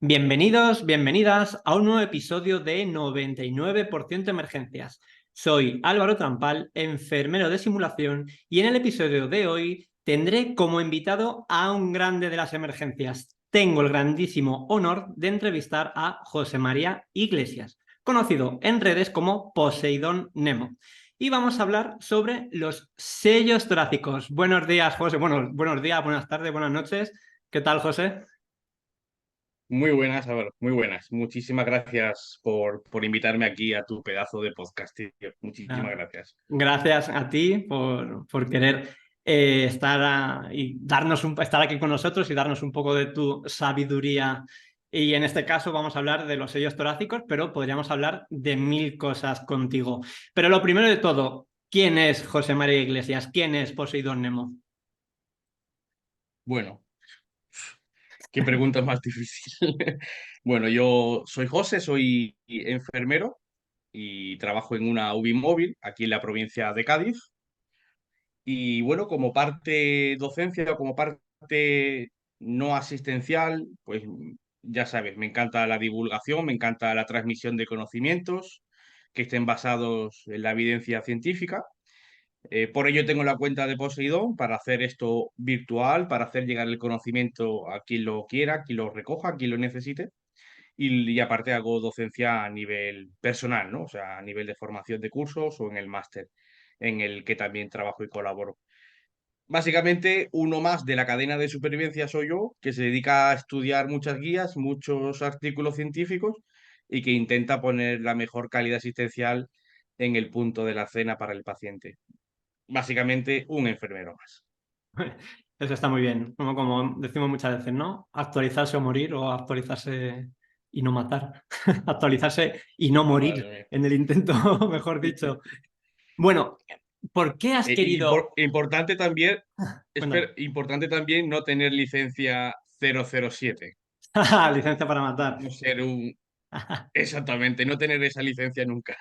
Bienvenidos, bienvenidas a un nuevo episodio de 99% Emergencias. Soy Álvaro Trampal, enfermero de simulación, y en el episodio de hoy tendré como invitado a un grande de las emergencias. Tengo el grandísimo honor de entrevistar a José María Iglesias, conocido en redes como Poseidón Nemo. Y vamos a hablar sobre los sellos torácicos. Buenos días, José. Bueno, buenos días, buenas tardes, buenas noches. ¿Qué tal, José? Muy buenas, Álvaro, muy buenas. Muchísimas gracias por invitarme aquí a tu pedazo de podcast, tío. Muchísimas Ah, gracias. gracias a ti por querer y estar aquí con nosotros y darnos un poco de tu sabiduría. Y en este caso vamos a hablar de los sellos torácicos, pero podríamos hablar de mil cosas contigo. Pero lo primero de todo, ¿quién es José María Iglesias? ¿Quién es Poseidón Nemo? Bueno, qué pregunta más difícil. Bueno, yo soy José, soy enfermero y trabajo en una UBI móvil aquí en la provincia de Cádiz. Y bueno, como parte docencia o como parte no asistencial, pues ya sabes, me encanta la divulgación, me encanta la transmisión de conocimientos que estén basados en la evidencia científica. Por ello tengo la cuenta de Poseidón para hacer esto virtual, para hacer llegar el conocimiento a quien lo quiera, a quien lo recoja, a quien lo necesite. Y aparte hago docencia a nivel personal, ¿no? O sea, a nivel de formación de cursos o en el máster, en el que también trabajo y colaboro. Básicamente, uno más de la cadena de supervivencia soy yo, que se dedica a estudiar muchas guías, muchos artículos científicos y que intenta poner la mejor calidad asistencial en el punto de la cena para el paciente. Básicamente, un enfermero más. Eso está muy bien. Como decimos muchas veces, ¿no? Actualizarse o morir o actualizarse y no matar. Actualizarse y no morir Madre mía. en el intento, mejor dicho. Bueno, ¿por qué has querido... Importante también, Bueno, importante también no tener licencia 007. licencia para matar. No ser un... Exactamente, no tener esa licencia nunca.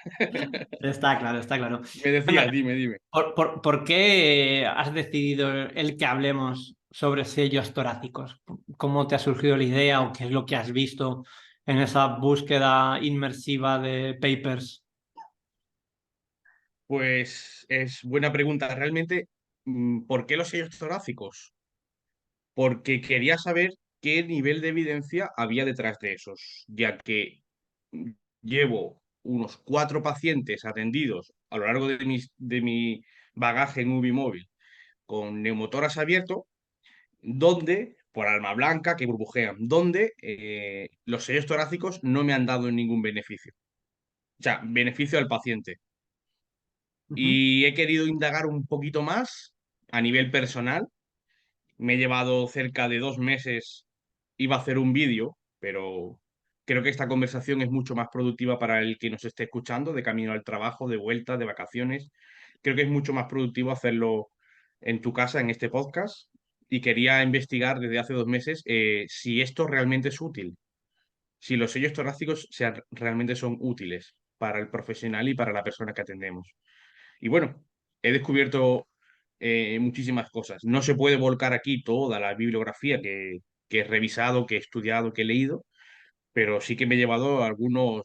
Está claro, está claro. Me Bueno, decías, dime, dime. ¿por qué has decidido el que hablemos sobre sellos torácicos? ¿Cómo te ha surgido la idea o qué es lo que has visto en esa búsqueda inmersiva de papers? Pues es buena pregunta. Realmente, ¿por qué los sellos torácicos? Porque quería saber qué nivel de evidencia había detrás de esos, ya que mm, llevo unos 4 pacientes atendidos a lo largo de mi bagaje en UBI móvil con neumotórax abierto, donde, por alma blanca, que burbujean, donde los sellos torácicos no me han dado ningún beneficio. O sea, beneficio al paciente. Ujú. Y he querido indagar un poquito más a nivel personal. Me he llevado cerca de 2 meses, iba a hacer un vídeo, pero creo que esta conversación es mucho más productiva para el que nos esté escuchando, de camino al trabajo, de vuelta, de vacaciones. Creo que es mucho más productivo hacerlo en tu casa, en este podcast. Y quería investigar desde hace 2 meses si esto realmente es útil, si los sellos torácicos realmente son útiles para el profesional y para la persona que atendemos. Y bueno, he descubierto muchísimas cosas. No se puede volcar aquí toda la bibliografía que he revisado, que he estudiado, que he leído, pero sí que me he llevado algunas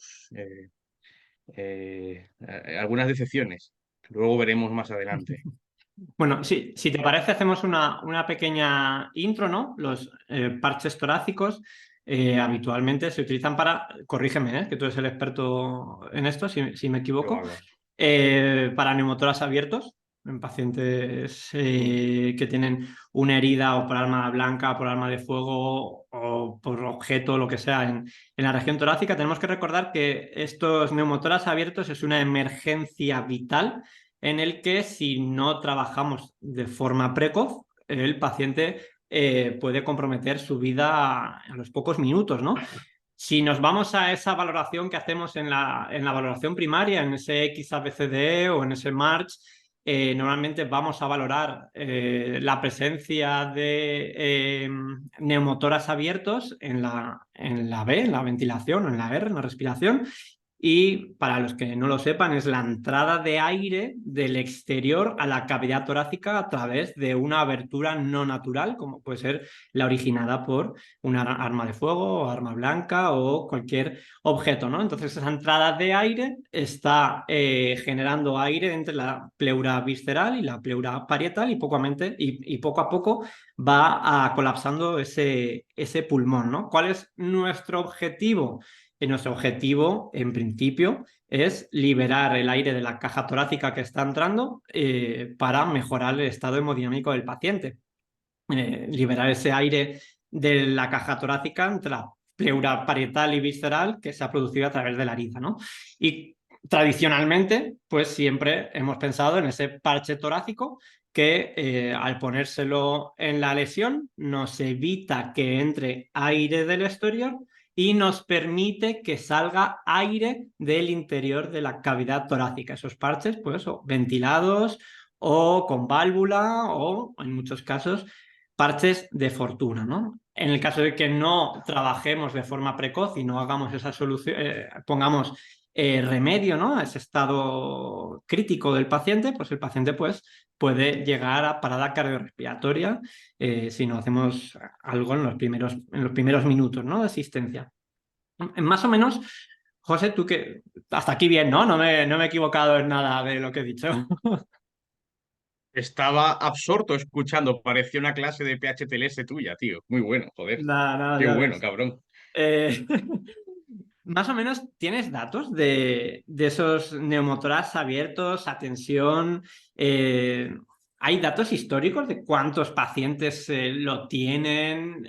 decepciones. Luego veremos más adelante. Bueno, sí, si te parece, hacemos una pequeña intro, ¿no? Los parches torácicos habitualmente se utilizan para, corrígeme, que tú eres el experto en esto, si me Qué equivoco, bárbaro. para neumotoras abiertos, en pacientes Mm. que tienen una herida o por arma blanca, por arma de fuego o por objeto, lo que sea, en la región torácica. Tenemos que recordar que estos neumotoras abiertos es una emergencia vital en el que si no trabajamos de forma precoz, el paciente puede comprometer su vida a los pocos minutos, ¿no? Si nos vamos a esa valoración que hacemos en la valoración primaria, en ese XABCD o en ese MARCH, normalmente vamos a valorar la presencia de neumotoras abiertos en la B, en la ventilación, o en la R, en la respiración, y para los que no lo sepan, es la entrada de aire del exterior a la cavidad torácica a través de una abertura no natural, como puede ser la originada por una arma de fuego o arma blanca o cualquier objeto, ¿no? Entonces esa entrada de aire está generando aire entre la pleura visceral y la pleura parietal y poco a poco va colapsando ese pulmón, ¿no? ¿Cuál es nuestro objetivo? Nuestro objetivo, en principio, es liberar el aire de la caja torácica que está entrando para mejorar el estado hemodinámico del paciente. Liberar ese aire de la caja torácica entre la pleura parietal y visceral que se ha producido a través de la herida, ¿no? Y tradicionalmente, pues siempre hemos pensado en ese parche torácico que al ponérselo en la lesión nos evita que entre aire del exterior y nos permite que salga aire del interior de la cavidad torácica. Esos parches, pues, o ventilados o con válvula o, en muchos casos, parches de fortuna, ¿no? En el caso de que no trabajemos de forma precoz y no hagamos esa solución, pongamos remedio, ¿no? A ese estado crítico del paciente, pues el paciente pues, puede llegar a parada cardiorrespiratoria si no hacemos algo en los primeros minutos, ¿no? De asistencia. Más o menos, José, tú que hasta aquí bien, ¿no? No me he equivocado en nada de lo que he dicho. Estaba absorto escuchando, parecía una clase de PHTLS tuya, tío. Muy bueno, joder. Nada, nada, Qué ya bueno, ves. cabrón. Eh, Más o menos tienes datos de esos neumotoras abiertos, a tensión. eh, ¿Hay datos históricos de cuántos pacientes lo tienen?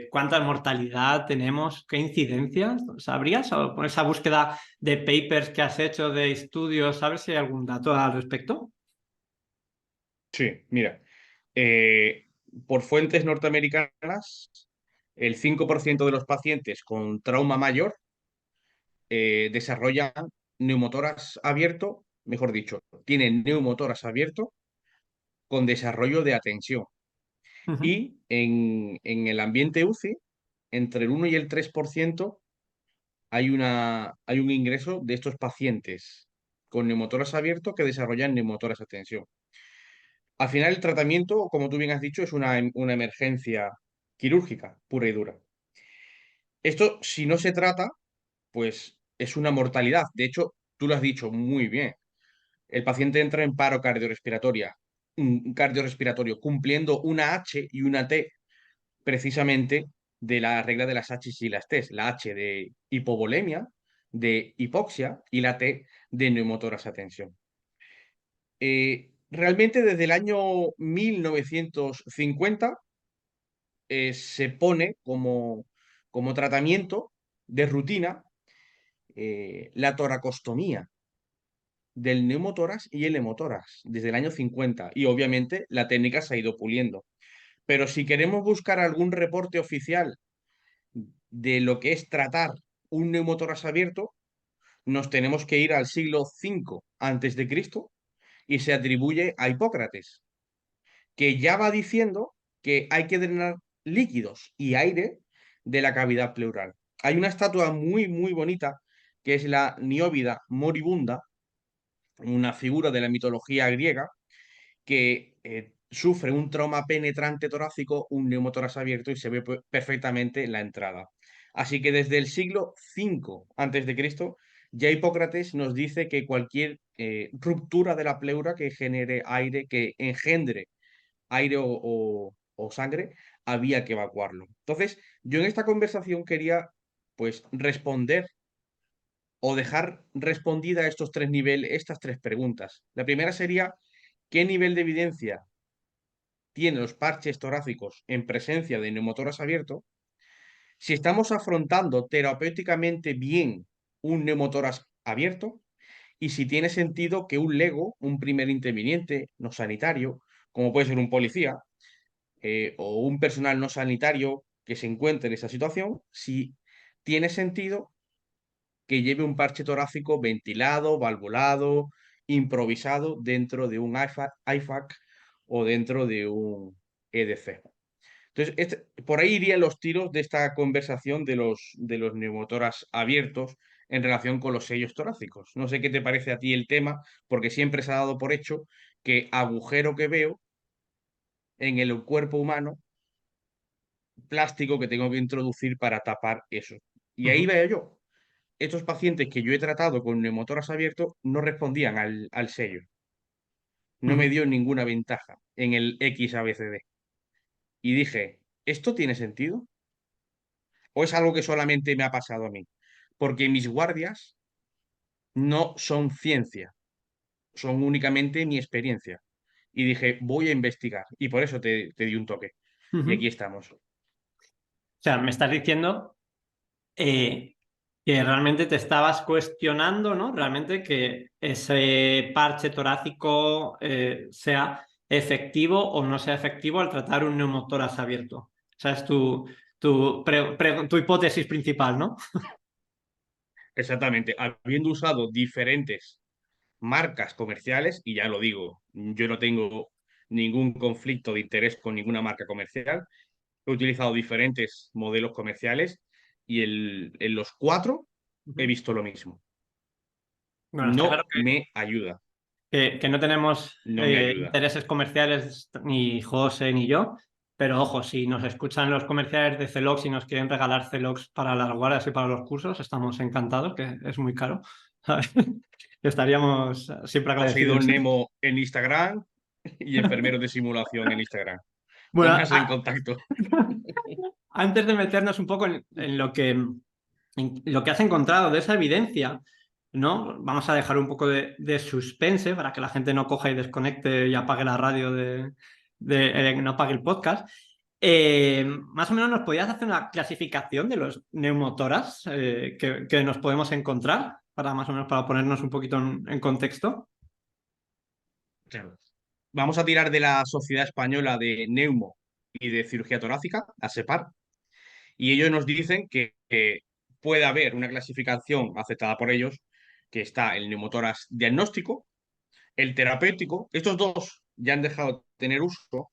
¿Cuánta mortalidad tenemos? ¿Qué incidencias? ¿Sabrías? O con esa búsqueda de papers que has hecho, de estudios, ¿sabes si hay algún dato al respecto? Sí, mira. eh, por fuentes norteamericanas, el 5% de los pacientes con trauma mayor desarrollan neumotórax abierto, mejor dicho, tienen neumotórax abierto con desarrollo de atención. Ujú. Y en el ambiente UCI, entre el 1 y el 3% hay un ingreso de estos pacientes con neumotórax abierto que desarrollan neumotórax a tensión. Al final, el tratamiento, como tú bien has dicho, es una emergencia quirúrgica pura y dura. Esto, si no se trata, pues es una mortalidad. De hecho, tú lo has dicho muy bien. El paciente entra en paro cardiorrespiratorio, cumpliendo una H y una T precisamente de la regla de las H y las T. La H de hipovolemia, de hipoxia y la T de neumotórax a tensión. Realmente desde el año 1950 se pone como tratamiento de rutina la toracostomía del neumotórax y el hemotórax desde el año 50 y obviamente la técnica se ha ido puliendo. Pero si queremos buscar algún reporte oficial de lo que es tratar un neumotórax abierto, nos tenemos que ir al siglo V antes de Cristo y se atribuye a Hipócrates, que ya va diciendo que hay que drenar líquidos y aire de la cavidad pleural. Hay una estatua muy, muy bonita que es la Nióbida moribunda, una figura de la mitología griega que sufre un trauma penetrante torácico, un neumotórax abierto y se ve perfectamente la entrada. Así que desde el siglo V antes de Cristo ya Hipócrates nos dice que cualquier ruptura de la pleura que genere aire, que engendre aire o sangre, había que evacuarlo. Entonces, yo en esta conversación quería pues responder o dejar respondida estos tres niveles, estas tres preguntas. La primera sería, ¿qué nivel de evidencia tienen los parches torácicos en presencia de neumotórax abierto? Si estamos afrontando terapéuticamente bien un neumotórax abierto y si tiene sentido que un lego, un primer interviniente no sanitario, como puede ser un policía, o un personal no sanitario que se encuentre en esa situación, si tiene sentido que lleve un parche torácico ventilado, valvulado, improvisado dentro de un IFAC o dentro de un EDC. Entonces, por ahí irían los tiros de esta conversación de los neumotoras abiertos en relación con los sellos torácicos. No sé qué te parece a ti el tema, porque siempre se ha dado por hecho que agujero que veo en el cuerpo humano, plástico que tengo que introducir para tapar eso. Y ahí Ujú, veo yo, estos pacientes que yo he tratado con neumotoras abiertos no respondían al sello. No me ujú. dio ninguna ventaja en el XABCD. Y dije, ¿esto tiene sentido? ¿O es algo que solamente me ha pasado a mí? Porque mis guardias no son ciencia, son únicamente mi experiencia. Y dije, voy a investigar. Y por eso te di un toque. Y Ujú. aquí estamos. O sea, me estás diciendo eh, que realmente te estabas cuestionando, ¿no? Realmente que ese parche torácico sea efectivo o no sea efectivo al tratar un neumotórax abierto. O sea, es tu hipótesis principal, ¿no? Exactamente. Habiendo usado diferentes marcas comerciales, y ya lo digo, yo no tengo ningún conflicto de interés con ninguna marca comercial. He utilizado diferentes modelos comerciales y en los cuatro he Ujú. visto lo mismo. Bueno, está claro No me ayuda, que no tenemos no me ayuda. intereses comerciales ni José ni yo, pero ojo, si nos escuchan los comerciales de Celox y nos quieren regalar Celox para las guardias y para los cursos, estamos encantados, que es muy caro, ¿sabes? Estaríamos siempre Ha sido agradecidos. Nemo en Instagram y enfermeros de simulación en Instagram. Bueno, Pónganse en contacto. antes de meternos un poco en lo que has encontrado de esa evidencia, ¿no? Vamos a dejar un poco de suspense para que la gente no coja y desconecte y apague la radio no apague el podcast. Más o menos nos podías hacer una clasificación de los neumotoras que nos podemos encontrar para más o menos para ponernos un poquito en contexto. Claro. Vamos a tirar de la Sociedad Española de Neumo y de Cirugía Torácica, a SEPAR, y ellos nos dicen que puede haber una clasificación aceptada por ellos, que está el neumotórax diagnóstico, el terapéutico, estos dos ya han dejado de tener uso.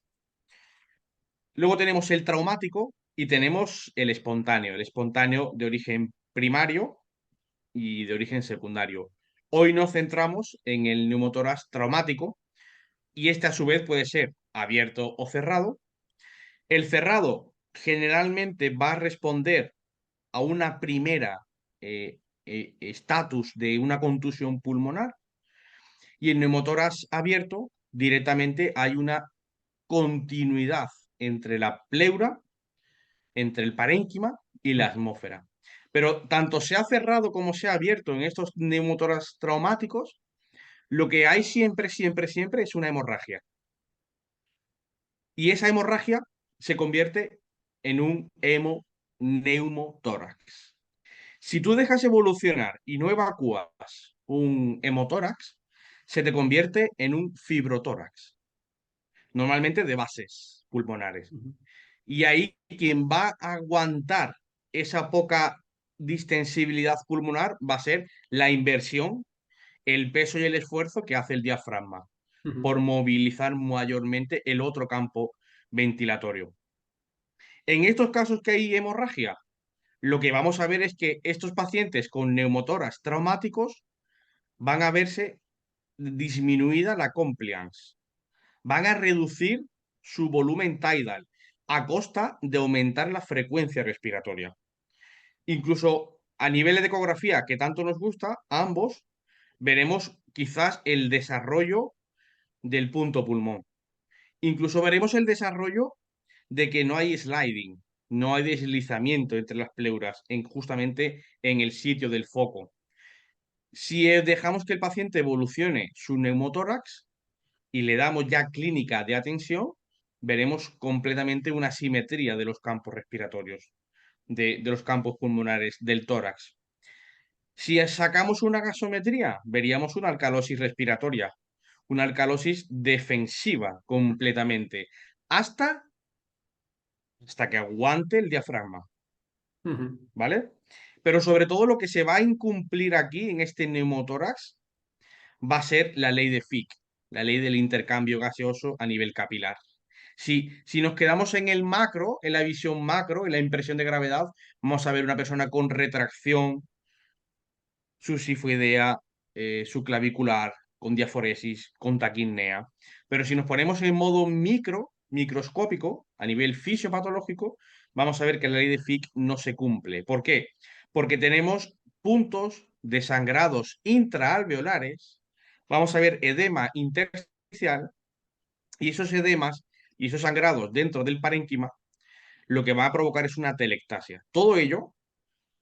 Luego tenemos el traumático y tenemos el espontáneo de origen primario y de origen secundario. Hoy nos centramos en el neumotórax traumático y este a su vez puede ser abierto o cerrado. El cerrado generalmente va a responder a una primera estatus de una contusión pulmonar y el neumotórax abierto directamente hay una continuidad entre la pleura, entre el parénquima y la atmósfera. Pero tanto sea cerrado como sea abierto en estos neumotórax traumáticos, lo que hay siempre, siempre, siempre es una hemorragia. Y esa hemorragia se convierte en un hemoneumotórax. Si tú dejas evolucionar y no evacúas un hemotórax, se te convierte en un fibrotórax, normalmente de bases pulmonares. Ujú, Y ahí quien va a aguantar esa poca distensibilidad pulmonar va a ser la inversión, el peso y el esfuerzo que hace el diafragma ujú, por movilizar mayormente el otro campo ventilatorio. En estos casos que hay hemorragia, lo que vamos a ver es que estos pacientes con neumotoras traumáticos van a verse disminuida la compliance, van a reducir su volumen tidal a costa de aumentar la frecuencia respiratoria. Incluso a nivel de ecografía, que tanto nos gusta, a ambos veremos quizás el desarrollo del punto pulmón. Incluso veremos el desarrollo de que no hay sliding, no hay deslizamiento entre las pleuras, justamente en el sitio del foco. Si dejamos que el paciente evolucione su neumotórax y le damos ya clínica de atención, veremos completamente una simetría de los campos respiratorios, de los campos pulmonares, del tórax. Si sacamos una gasometría, veríamos una alcalosis respiratoria, una alcalosis defensiva completamente, hasta, hasta que aguante el diafragma, ujú, ¿vale? Pero sobre todo lo que se va a incumplir aquí en este neumotórax va a ser la ley de Fick, la ley del intercambio gaseoso a nivel capilar. Si nos quedamos en el macro, en la visión macro, en la impresión de gravedad, vamos a ver una persona con retracción, subsifoidea, subclavicular, con diaforesis, con taquipnea. Pero si nos ponemos en modo microscópico, a nivel fisiopatológico, vamos a ver que la ley de Fick no se cumple. ¿Por qué? Porque tenemos puntos de sangrados intraalveolares, vamos a ver edema intersticial, y esos edemas y esos sangrados dentro del parénquima lo que va a provocar es una atelectasia. Todo ello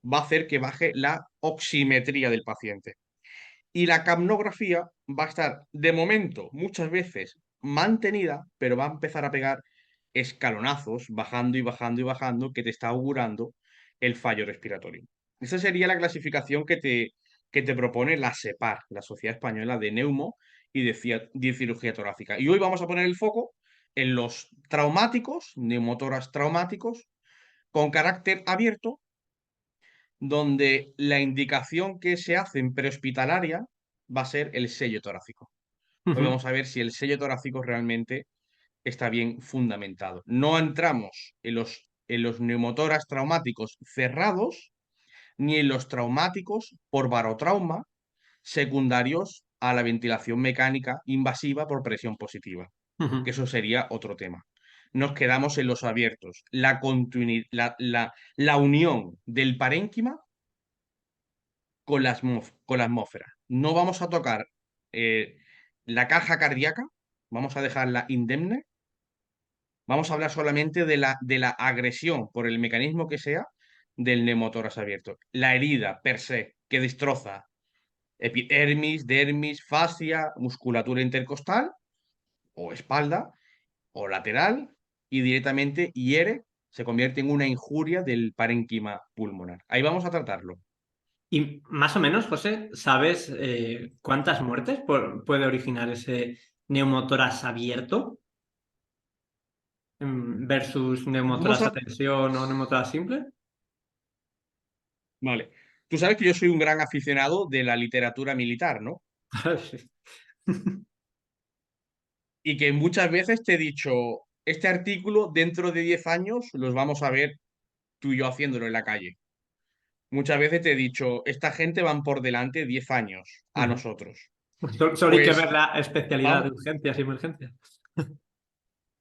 va a hacer que baje la oximetría del paciente. Y la capnografía va a estar, de momento, muchas veces mantenida, pero va a empezar a pegar escalonazos, bajando y bajando y bajando, que te está augurando el fallo respiratorio. Esa sería la clasificación que te propone la SEPAR, la Sociedad Española de Neumo y de Cirugía Torácica. Y hoy vamos a poner el foco en los traumáticos, neumotoras traumáticos, con carácter abierto, donde la indicación que se hace en prehospitalaria va a ser el sello torácico. Hoy Ujú, vamos a ver si el sello torácico realmente está bien fundamentado. No entramos en los neumotoras traumáticos cerrados ni en los traumáticos por barotrauma secundarios a la ventilación mecánica invasiva por presión positiva, que ujú, eso sería otro tema. Nos quedamos en los abiertos. La unión del parénquima con la atmósfera. No vamos a tocar eh, la caja cardíaca, vamos a dejarla indemne, vamos a hablar solamente de la agresión, por el mecanismo que sea, del neumotórax abierto. La herida per se, que destroza epidermis, dermis, fascia, musculatura intercostal o espalda o lateral y directamente hiere, se convierte en una injuria del parénquima pulmonar. Ahí vamos a tratarlo. Y más o menos, José, ¿sabes cuántas muertes puede originar ese neumotórax abierto versus Vamos neumotórax a a... tensión o neumotórax simple? Vale. Tú sabes que yo soy un gran aficionado de la literatura militar, ¿no? Y que muchas veces te he dicho, este artículo dentro de 10 años los vamos a ver tú y yo haciéndolo en la calle. Muchas veces te he dicho, esta gente van por delante 10 años a Ujú. nosotros. Solo hay que Pues ver la especialidad de vamos, urgencias y emergencias.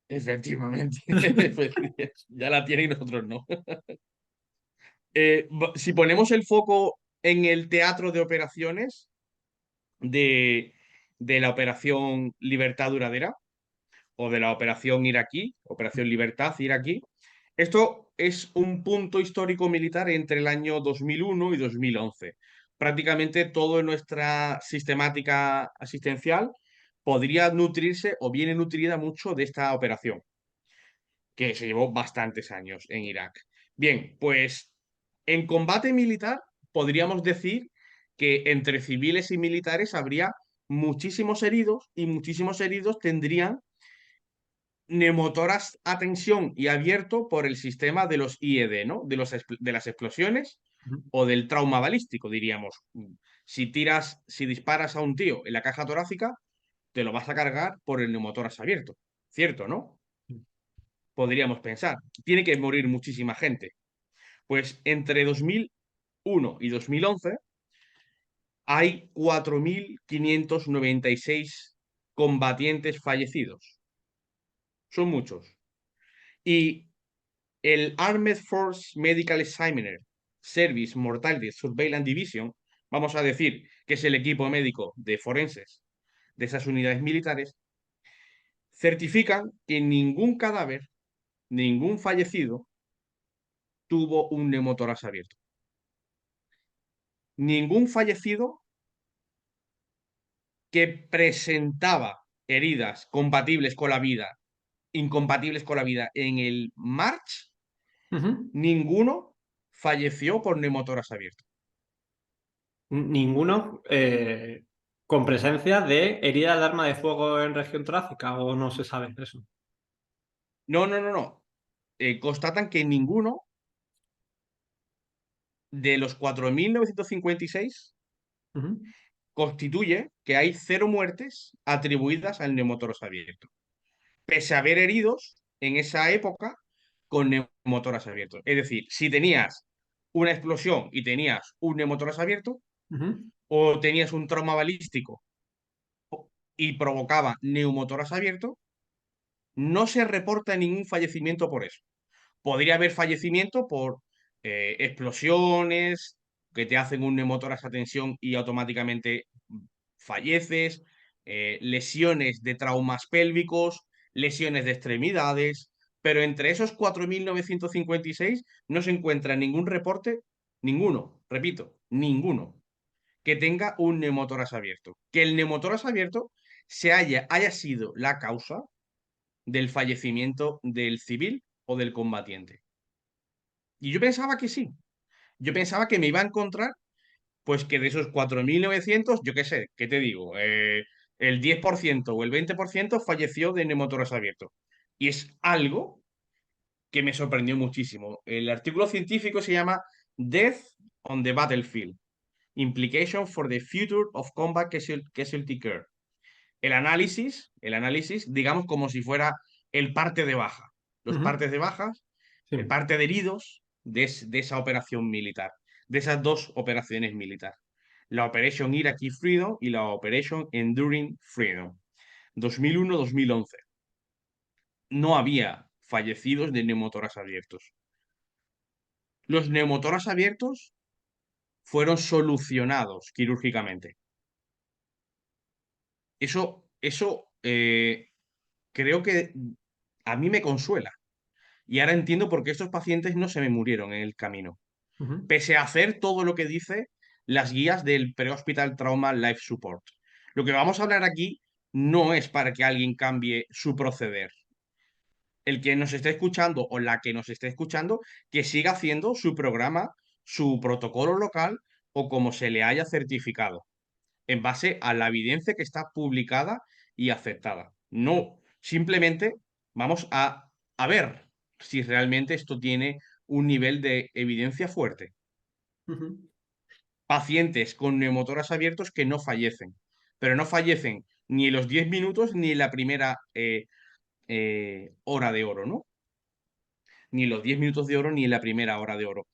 efectivamente, ya la tienen y nosotros no. Si ponemos el foco en el teatro de operaciones de, de la operación Libertad Duradera, o de la operación iraquí, Operación Libertad iraquí. Esto es un punto histórico militar entre el año 2001 y 2011. Prácticamente toda nuestra sistemática asistencial podría nutrirse o viene nutrida mucho de esta operación, que se llevó bastantes años en Irak. Bien, pues en combate militar podríamos decir que entre civiles y militares habría muchísimos heridos y muchísimos heridos tendrían neumotoras a tensión y abierto por el sistema de los IED, ¿no? De las explosiones Ujú. o del trauma balístico, diríamos. Si disparas a un tío en la caja torácica, te lo vas a cargar por el neumotoras abierto, ¿cierto, no? Podríamos pensar. Tiene que morir muchísima gente. Pues entre 2001 y 2011 hay 4.596 combatientes fallecidos. Son muchos. Y el Armed Force Medical Examiner Service Mortality Surveillance Division, vamos a decir que es el equipo médico de forenses de esas unidades militares, certifican que ningún cadáver, ningún fallecido tuvo un neumotórax abierto. Ningún fallecido que presentaba heridas compatibles con la vida, incompatibles con la vida en el March, Ujú. ninguno falleció por neumotórax abierto. Ninguno con presencia de herida de arma de fuego en región torácica o no se sabe eso. No, no, no, no. Constatan que ninguno de los 4.956 Ujú. constituye que hay 0 muertes atribuidas al neumotórax abierto, pese a haber heridos en esa época con neumotórax abierto. Es decir, si tenías una explosión y tenías un neumotórax abierto, Ujú, o tenías un trauma balístico y provocaba neumotórax abierto, no se reporta ningún fallecimiento por eso. Podría haber fallecimiento por explosiones que te hacen un neumotórax a tensión y automáticamente falleces, lesiones de traumas pélvicos, lesiones de extremidades, pero entre esos 4.956 no se encuentra ningún reporte, ninguno, repito, ninguno, que tenga un neumotórax abierto. Que el neumotórax abierto haya sido la causa del fallecimiento del civil o del combatiente. Y yo pensaba que sí. Yo pensaba que me iba a encontrar, pues que de esos 4.900 yo qué sé, ¿qué te digo? El 10% o el 20% falleció de neumotórax abierto. Y es algo que me sorprendió muchísimo. El artículo científico se llama Death on the Battlefield. Implication for the Future of Combat Casualty Care. El análisis, digamos como si fuera el parte de baja. Los ujú. partes de bajas, el Sí. parte de heridos de esa operación militar, de esas dos operaciones militares. La Operation Iraqi Freedom y la Operation Enduring Freedom. 2001-2011. No había fallecidos de neumotórax abiertos. Los neumotórax abiertos fueron solucionados quirúrgicamente. Eso creo que a mí me consuela. Y ahora entiendo por qué estos pacientes no se me murieron en el camino, Ujú, pese a hacer todo lo que dice las guías del Pre-Hospital Trauma Life Support. Lo que vamos a hablar aquí no es para que alguien cambie su proceder. El que nos esté escuchando o la que nos esté escuchando, que siga haciendo su programa, su protocolo local o como se le haya certificado, en base a la evidencia que está publicada y aceptada. No, simplemente vamos a ver si realmente esto tiene un nivel de evidencia fuerte. ujú. Pacientes con neumotoras abiertos que no fallecen, pero no fallecen ni en los 10 minutos ni en la primera hora de oro, ¿no? Ni en los 10 minutos de oro ni en la primera hora de oro.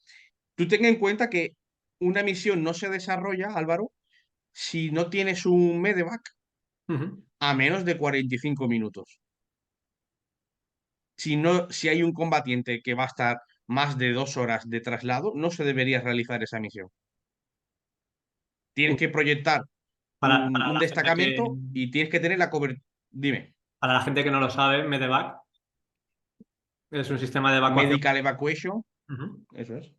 Tú ten en cuenta que una misión no se desarrolla, Álvaro, si no tienes un medevac Ujú. a menos de 45 minutos. Si no, si hay un combatiente que va a estar más de 2 horas de traslado, no se debería realizar esa misión. Tienes Sí. que proyectar Para un la gente destacamento y tienes que tener la cobertura. Dime, para la gente que no lo sabe, Medevac es un sistema de evacuación. medical evacuation, Ujú, eso es,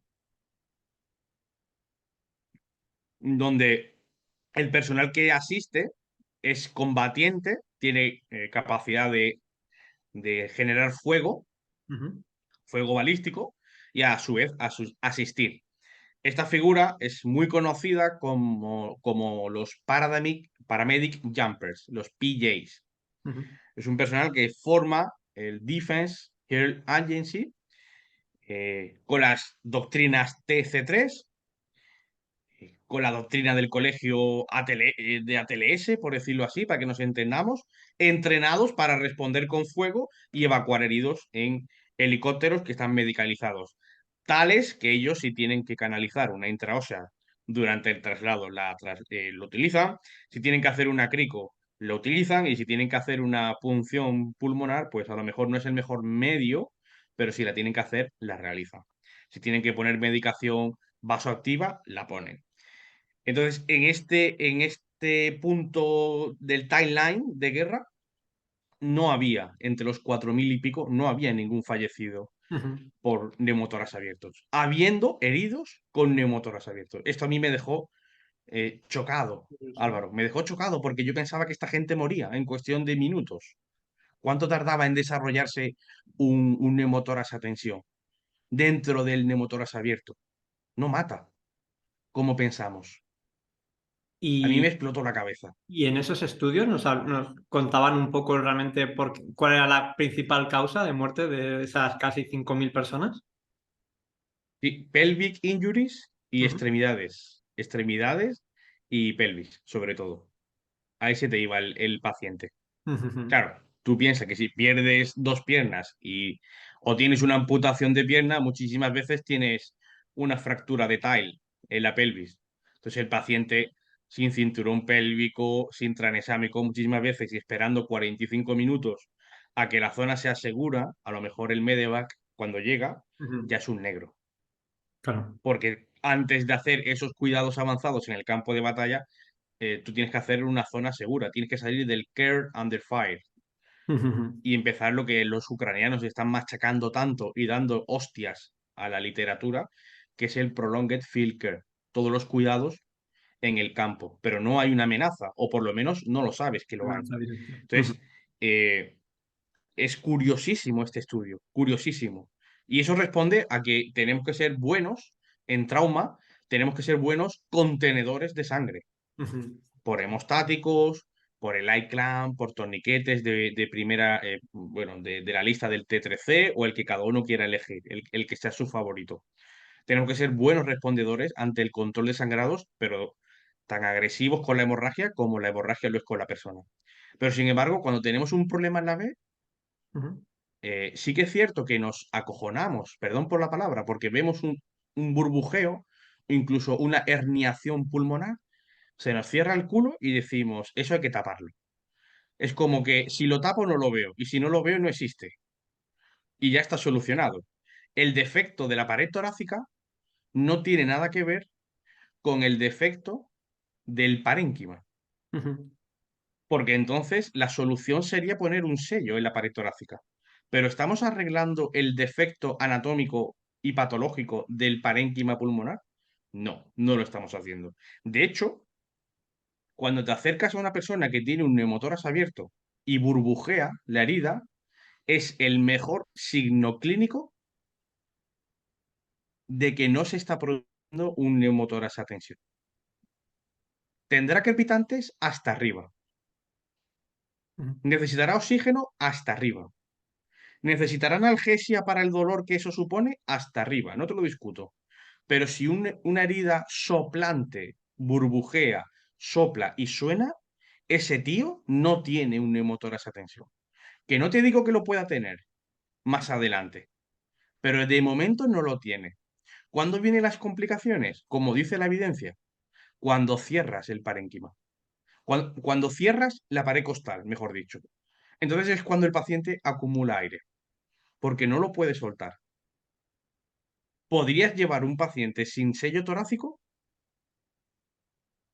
donde el personal que asiste es combatiente, tiene capacidad de generar fuego, ujú, fuego balístico, y a su vez asistir. Esta figura es muy conocida como los Paramedic Jumpers, los PJs. ujú. Es un personal que forma el Defense Health Agency con las doctrinas TC3, con la doctrina del colegio de ATLS, por decirlo así, para que nos entendamos, entrenados para responder con fuego y evacuar heridos en helicópteros que están medicalizados, tales que ellos si tienen que canalizar una intraósea durante el traslado lo utilizan, si tienen que hacer una crico lo utilizan y si tienen que hacer una punción pulmonar, pues a lo mejor no es el mejor medio, pero si la tienen que hacer, la realizan. Si tienen que poner medicación vasoactiva, la ponen. Entonces, en este punto del timeline de guerra, no había, entre los 4.000 y pico, no había ningún fallecido Ujú. por neumotoras abiertos, habiendo heridos con neumotoras abiertos. Esto a mí me dejó chocado, Álvaro, me dejó chocado porque yo pensaba que esta gente moría en cuestión de minutos. ¿Cuánto tardaba en desarrollarse un neumotoras a tensión dentro del neumotoras abierto? No mata, como pensamos. A mí me Y, explotó la cabeza. y en esos estudios nos contaban un poco realmente cuál era la principal causa de muerte de esas casi 5.000 personas. Sí, pelvic injuries y Ujú, extremidades. Extremidades y pelvis, sobre todo. Ahí se te iba el paciente. ujú, Claro, tú piensas que si pierdes dos piernas o tienes una amputación de pierna, muchísimas veces tienes una fractura de tile en la pelvis. Entonces el paciente sin cinturón pélvico, sin tranexámico, muchísimas veces y esperando 45 minutos a que la zona sea segura, a lo mejor el medevac, cuando llega, Ujú. ya es un negro. Claro. Porque antes de hacer esos cuidados avanzados en el campo de batalla, tú tienes que hacer una zona segura, tienes que salir del care under fire Ujú. y empezar lo que los ucranianos están machacando tanto y dando hostias a la literatura, que es el prolonged field care, todos los cuidados en el campo, pero no hay una amenaza, o por lo menos no lo sabes que lo hay. Amenaza directa. Ujú. Entonces, eh, es curiosísimo este estudio, curiosísimo. Y eso responde a que tenemos que ser buenos en trauma, tenemos que ser buenos contenedores de sangre, Ujú. por hemostáticos, por el iClamp, por torniquetes de primera, bueno, de la lista del T3C o el que cada uno quiera elegir, el que sea su favorito. Tenemos que ser buenos respondedores ante el control de sangrados, pero tan agresivos con la hemorragia como la hemorragia lo es con la persona. Pero sin embargo, cuando tenemos un problema en la B, Ujú. sí que es cierto que nos acojonamos, perdón por la palabra, porque vemos un burbujeo, incluso una herniación pulmonar, se nos cierra el culo y decimos, eso hay que taparlo. Es como que si lo tapo no lo veo y si no lo veo no existe y ya está solucionado. El defecto de la pared torácica no tiene nada que ver con el defecto del parénquima, Ujú. porque entonces la solución sería poner un sello en la pared torácica. Pero estamos arreglando el defecto anatómico y patológico del parénquima pulmonar. No, no lo estamos haciendo. De hecho, cuando te acercas a una persona que tiene un neumotórax abierto y burbujea la herida, es el mejor signo clínico de que no se está produciendo un neumotórax a tensión. Tendrá crepitantes hasta arriba. Ujú. Necesitará oxígeno hasta arriba. Necesitará analgesia para el dolor que eso supone hasta arriba, no te lo discuto. Pero si una herida soplante, burbujea, sopla y suena, ese tío no tiene un neumotórax a tensión. Que no te digo que lo pueda tener más adelante, pero de momento no lo tiene. ¿Cuándo vienen las complicaciones? Como dice la evidencia, cuando cierras el parénquima, cuando cierras la pared costal, mejor dicho. Entonces es cuando el paciente acumula aire, porque no lo puede soltar. Podrías llevar un paciente sin sello torácico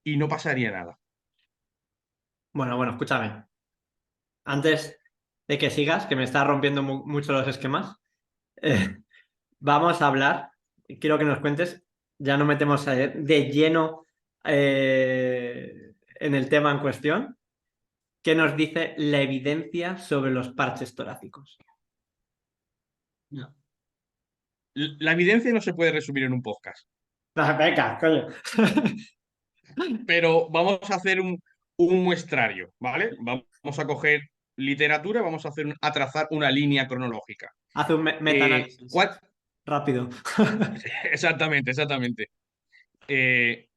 y no pasaría nada. Bueno, bueno, escúchame. Antes de que sigas, que me está rompiendo mucho los esquemas, eh, vamos a hablar, quiero que nos cuentes, ya nos metemos de lleno en el tema en cuestión, ¿qué nos dice la evidencia sobre los parches torácicos? No. La evidencia no se puede resumir en un podcast, Ah, venga, coño. pero vamos a hacer un muestrario, ¿vale? Vamos a coger literatura, vamos a hacer a trazar una línea cronológica. Haz un metaanálisis ¿Cuál? rápido. Exactamente, exactamente. Eh,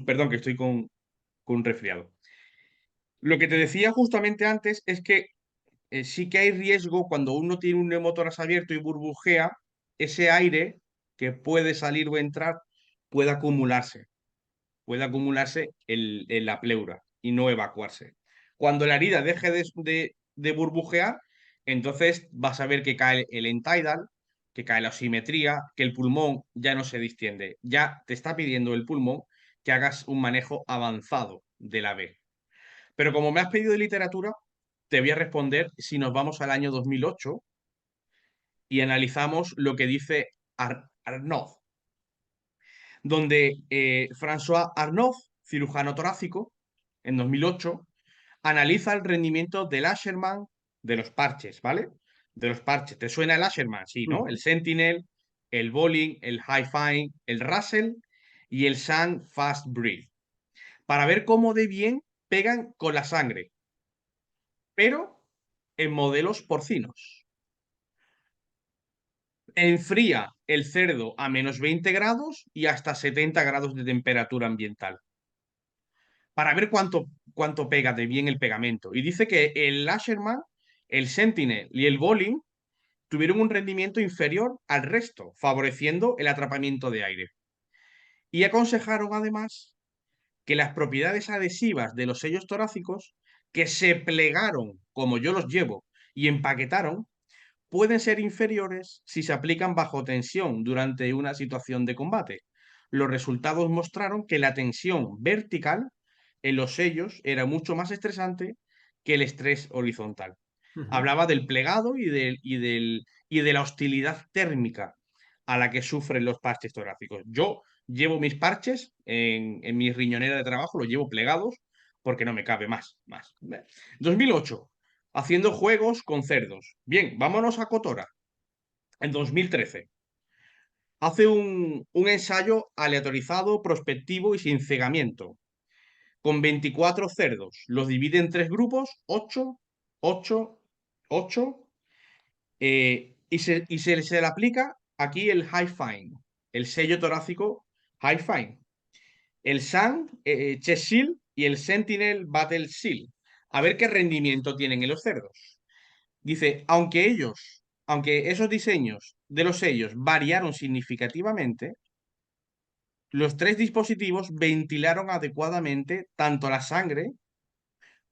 perdón, que estoy con un resfriado. Lo que te decía justamente antes es que sí que hay riesgo cuando uno tiene un neumotórax abierto y burbujea, ese aire que puede salir o entrar puede acumularse en la pleura y no evacuarse. Cuando la herida deje de burbujear, entonces vas a ver que cae el entidal, que cae la osimetría, que el pulmón ya no se distiende. Ya te está pidiendo el pulmón que hagas un manejo avanzado de la B. Pero como me has pedido de literatura, te voy a responder si nos vamos al año 2008 y analizamos lo que dice Arnaud, donde François Arnaud, cirujano torácico, en 2008, analiza el rendimiento del Asherman de los parches, ¿vale? De los parches. ¿Te suena el Asherman? Sí, ¿no? El Sentinel, el Bolin, el Hi-Fi, el Russell y el Sun Fast Breathe, para ver cómo de bien pegan con la sangre, pero en modelos porcinos. Enfría el cerdo a menos 20 grados y hasta 70 grados de temperatura ambiental para ver cuánto pega de bien el pegamento. Y dice que el Asherman, el Sentinel y el Bolin tuvieron un rendimiento inferior al resto, favoreciendo el atrapamiento de aire. Y aconsejaron además que las propiedades adhesivas de los sellos torácicos que se plegaron como yo los llevo y empaquetaron pueden ser inferiores si se aplican bajo tensión durante una situación de combate. Los resultados mostraron que la tensión vertical en los sellos era mucho más estresante que el estrés horizontal. Ujú. Hablaba del plegado y de la hostilidad térmica a la que sufren los parches torácicos. Yo llevo mis parches en mi riñonera de trabajo, los llevo plegados porque no me cabe más. 2008, haciendo juegos con cerdos. Bien, vámonos a Cotora. En 2013, hace un ensayo aleatorizado, prospectivo y sin cegamiento, con 24 cerdos. Los divide en tres grupos, 8, 8, 8, se le aplica aquí el High Fine, el sello torácico High Fine, el Sun Chest Seal y el Sentinel Battle Seal. A ver qué rendimiento tienen en los cerdos. Dice, aunque esos diseños de los sellos variaron significativamente, los tres dispositivos ventilaron adecuadamente tanto la sangre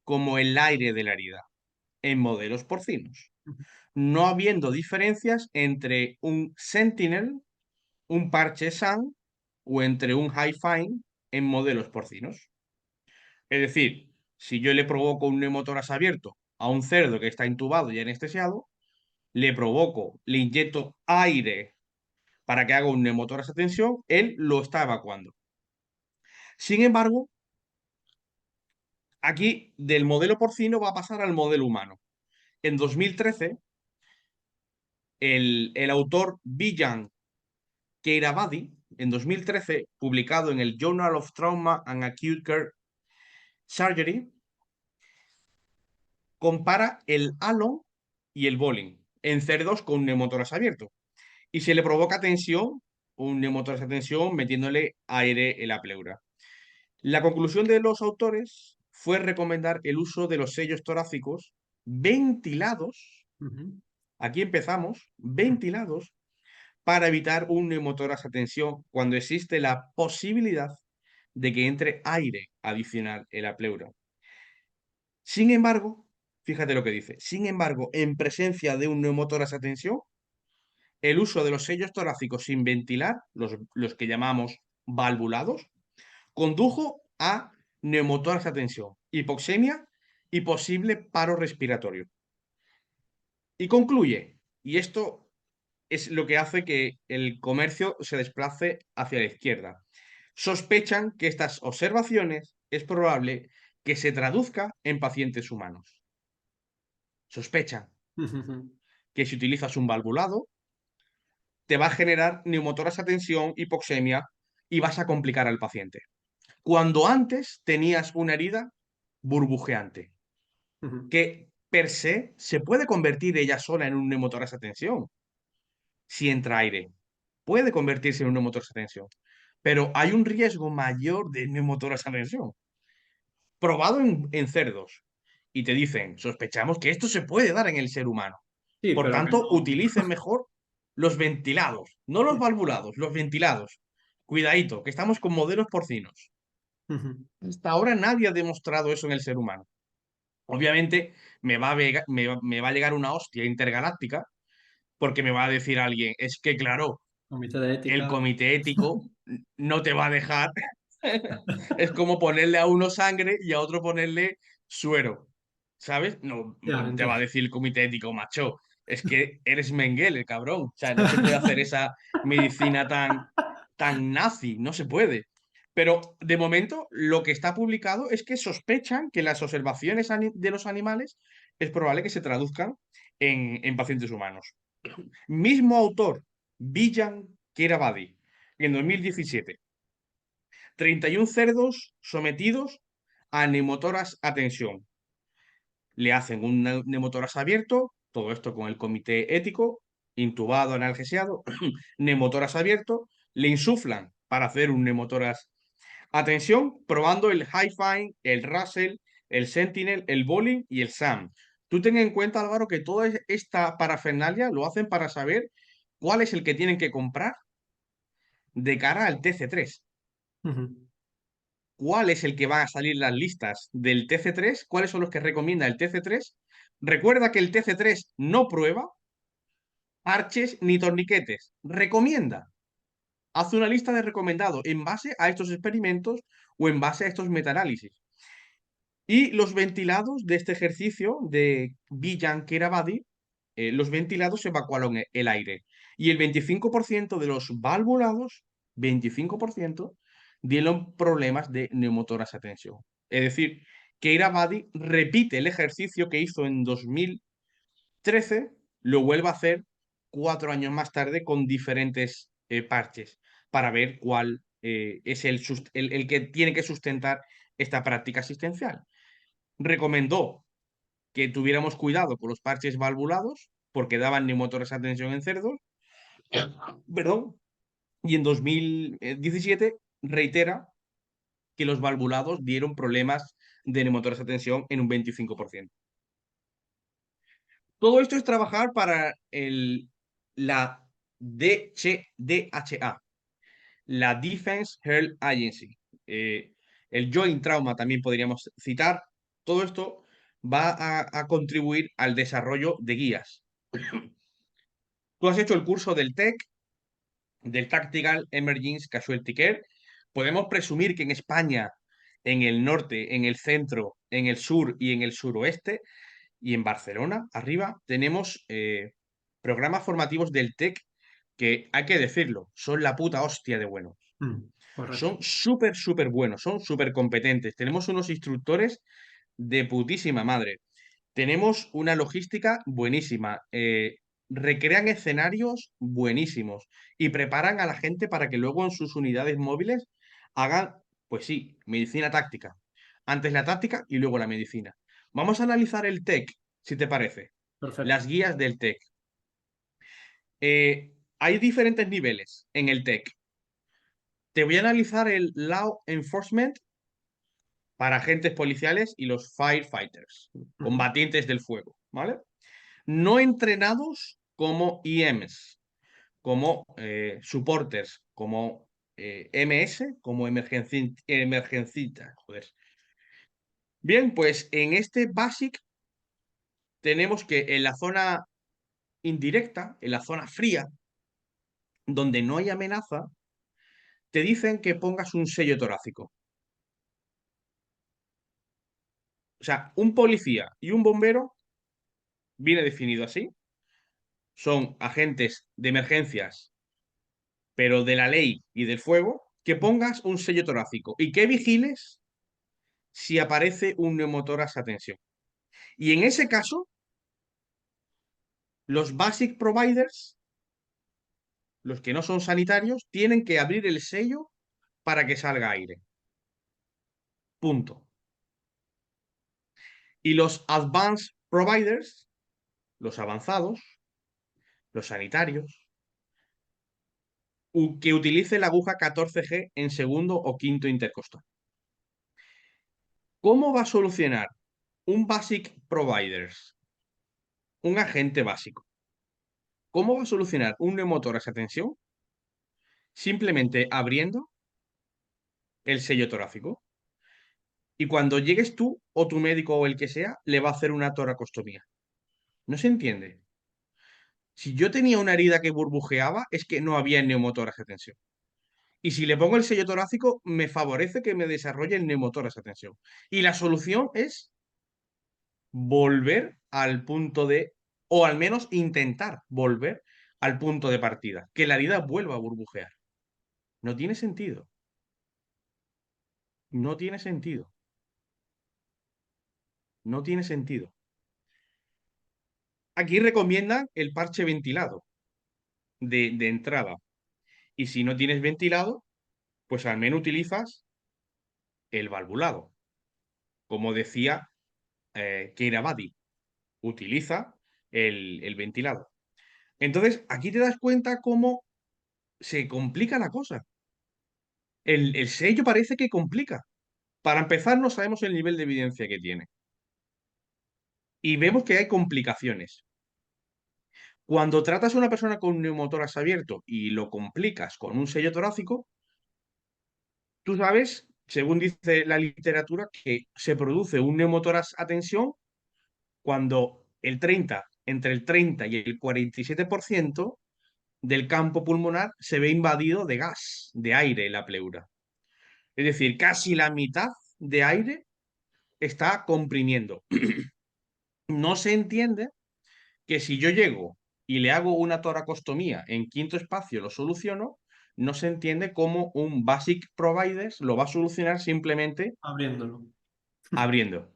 como el aire de la herida en modelos porcinos, no habiendo diferencias entre un Sentinel, un parche SAN o entre un High Fine en modelos porcinos. Es decir, si yo le provoco un neumotórax abierto a un cerdo que está intubado y anestesiado, le inyecto aire para que haga un neumotórax a tensión, él lo está evacuando. Sin embargo, aquí del modelo porcino va a pasar al modelo humano. En 2013, el autor Bijan Keiravadi, en 2013, publicado en el Journal of Trauma and Acute Care Surgery, compara el Alon y el Bolin en cerdos con neumotórax abierto y se le provoca tensión, un neumotórax a tensión, metiéndole aire en la pleura. La conclusión de los autores fue recomendar el uso de los sellos torácicos ventilados, Ujú. aquí empezamos, ventilados, para evitar un neumotórax a tensión cuando existe la posibilidad de que entre aire adicional en la pleura. Sin embargo, fíjate lo que dice, sin embargo, en presencia de un neumotórax a tensión, el uso de los sellos torácicos sin ventilar, los que llamamos valvulados, condujo a neumotórax a tensión, hipoxemia y posible paro respiratorio. Y concluye, y esto es lo que hace que el comercio se desplace hacia la izquierda. Sospechan que estas observaciones es probable que se traduzca en pacientes humanos. Sospechan que si utilizas un valvulado, te va a generar neumotórax a tensión, hipoxemia y vas a complicar al paciente. Cuando antes tenías una herida burbujeante, que per se puede convertir ella sola en un neumotórax a tensión si entra aire. Puede convertirse en un neumotórax a tensión. Pero hay un riesgo mayor de neumotórax a tensión, probado en cerdos. Y te dicen, sospechamos que esto se puede dar en el ser humano. Sí, Por pero que tanto, no. utilicen mejor los ventilados, no los valvulados, los ventilados. Cuidadito, que estamos con modelos porcinos. Hasta ahora nadie ha demostrado eso en el ser humano. Obviamente me va a llegar una hostia intergaláctica porque me va a decir alguien, es que claro, Comité de el ética. comité ético no te va a dejar. Es como ponerle a uno sangre y a otro ponerle suero, ¿sabes? No, no te Efectivamente. va a decir el comité ético, macho. Es que eres Mengele, cabrón. O sea, no se puede hacer esa medicina tan nazi, no se puede. Pero de momento lo que está publicado es que sospechan que las observaciones de los animales es probable que se traduzcan en pacientes humanos. Mismo autor, Bijan Keravadi, en 2017. 31 cerdos sometidos a neumotoras a tensión. Le hacen un neumotoras abierto, todo esto con el comité ético, intubado, analgesiado, neumotoras abierto, le insuflan para hacer un neumotoras a tensión, probando el High Fine, el Russell, el Sentinel, el Bolin y el SAM. Tú ten en cuenta, Álvaro, que toda esta parafernalia lo hacen para saber cuál es el que tienen que comprar de cara al TC3. cuál es el que va a salir en las listas del TC3, cuáles son los que recomienda el TC3. Recuerda que el TC3 no prueba parches ni torniquetes, recomienda. Hace una lista de recomendados en base a estos experimentos o en base a estos metaanálisis. Y los ventilados de este ejercicio de Bijan Keravadi, los ventilados evacuaron el aire. Y el 25% de los valvulados, 25%, dieron problemas de neumotoras a tensión. Es decir, Keravadi repite el ejercicio que hizo en 2013, lo vuelve a hacer 4 años más tarde con diferentes parches para ver cuál es el que tiene que sustentar esta práctica asistencial. Recomendó que tuviéramos cuidado con los parches valvulados porque daban neumotoras a tensión en cerdos, perdón, y en 2017 reitera que los valvulados dieron problemas de neumotoras a tensión en un 25%. Todo esto es trabajar para la DHA, la Defense Health Agency. El Joint Trauma también podríamos citar. Todo esto va a contribuir al desarrollo de guías. Tú has hecho el curso del TEC, del Tactical Emergency Casualty Care. Podemos presumir que en España, en el norte, en el centro, en el sur y en el suroeste, y en Barcelona, arriba, tenemos programas formativos del TEC que, hay que decirlo, son la puta hostia de buenos. Correcto. Son súper, súper buenos, son súper competentes. Tenemos unos instructores de putísima madre. Tenemos una logística buenísima. Recrean escenarios buenísimos y preparan a la gente para que luego en sus unidades móviles hagan, pues sí, medicina táctica. Antes la táctica y luego la medicina. Vamos a analizar el TEC, si te parece. Perfecto. Las guías del TEC. Hay diferentes niveles en el TEC. Te voy a analizar el Law Enforcement para agentes policiales y los firefighters, Ujú. combatientes del fuego, ¿vale? No entrenados como EMs, como supporters, como MS, como emergencita, joder. Bien, pues en este BASIC tenemos que en la zona indirecta, en la zona fría, donde no hay amenaza, te dicen que pongas un sello torácico. O sea, un policía y un bombero viene definido así. Son agentes de emergencias, pero de la ley y del fuego, que pongas un sello torácico y que vigiles si aparece un neumotórax a tensión. Y en ese caso, los basic providers, los que no son sanitarios, tienen que abrir el sello para que salga aire. Punto. Y los advanced providers, los avanzados, los sanitarios, que utilice la aguja 14G en segundo o quinto intercostal. ¿Cómo va a solucionar un basic providers, un agente básico? ¿Cómo va a solucionar un neumotórax a tensión? Simplemente abriendo el sello torácico. Y cuando llegues tú o tu médico o el que sea, le va a hacer una toracostomía. ¿No se entiende? Si yo tenía una herida que burbujeaba, es que no había neumotórax a tensión. Y si le pongo el sello torácico, me favorece que me desarrolle el neumotórax a tensión. Y la solución es volver al punto de, o al menos intentar volver al punto de partida, que la herida vuelva a burbujear. No tiene sentido. No tiene sentido. No tiene sentido. Aquí recomiendan el parche ventilado de entrada. Y si no tienes ventilado, pues al menos utilizas el valvulado. Como decía Keira Badi, utiliza el ventilado. Entonces, aquí te das cuenta cómo se complica la cosa. El sello parece que complica. Para empezar, no sabemos el nivel de evidencia que tiene. Y vemos que hay complicaciones. Cuando tratas a una persona con un neumotórax abierto y lo complicas con un sello torácico, tú sabes, según dice la literatura, que se produce un neumotórax a tensión cuando entre el 30 y el 47% del campo pulmonar se ve invadido de gas, de aire en la pleura. Es decir, casi la mitad de aire está comprimiendo. No se entiende que si yo llego y le hago una toracostomía en quinto espacio, lo soluciono, no se entiende cómo un Basic Providers lo va a solucionar simplemente Abriéndolo. abriendo.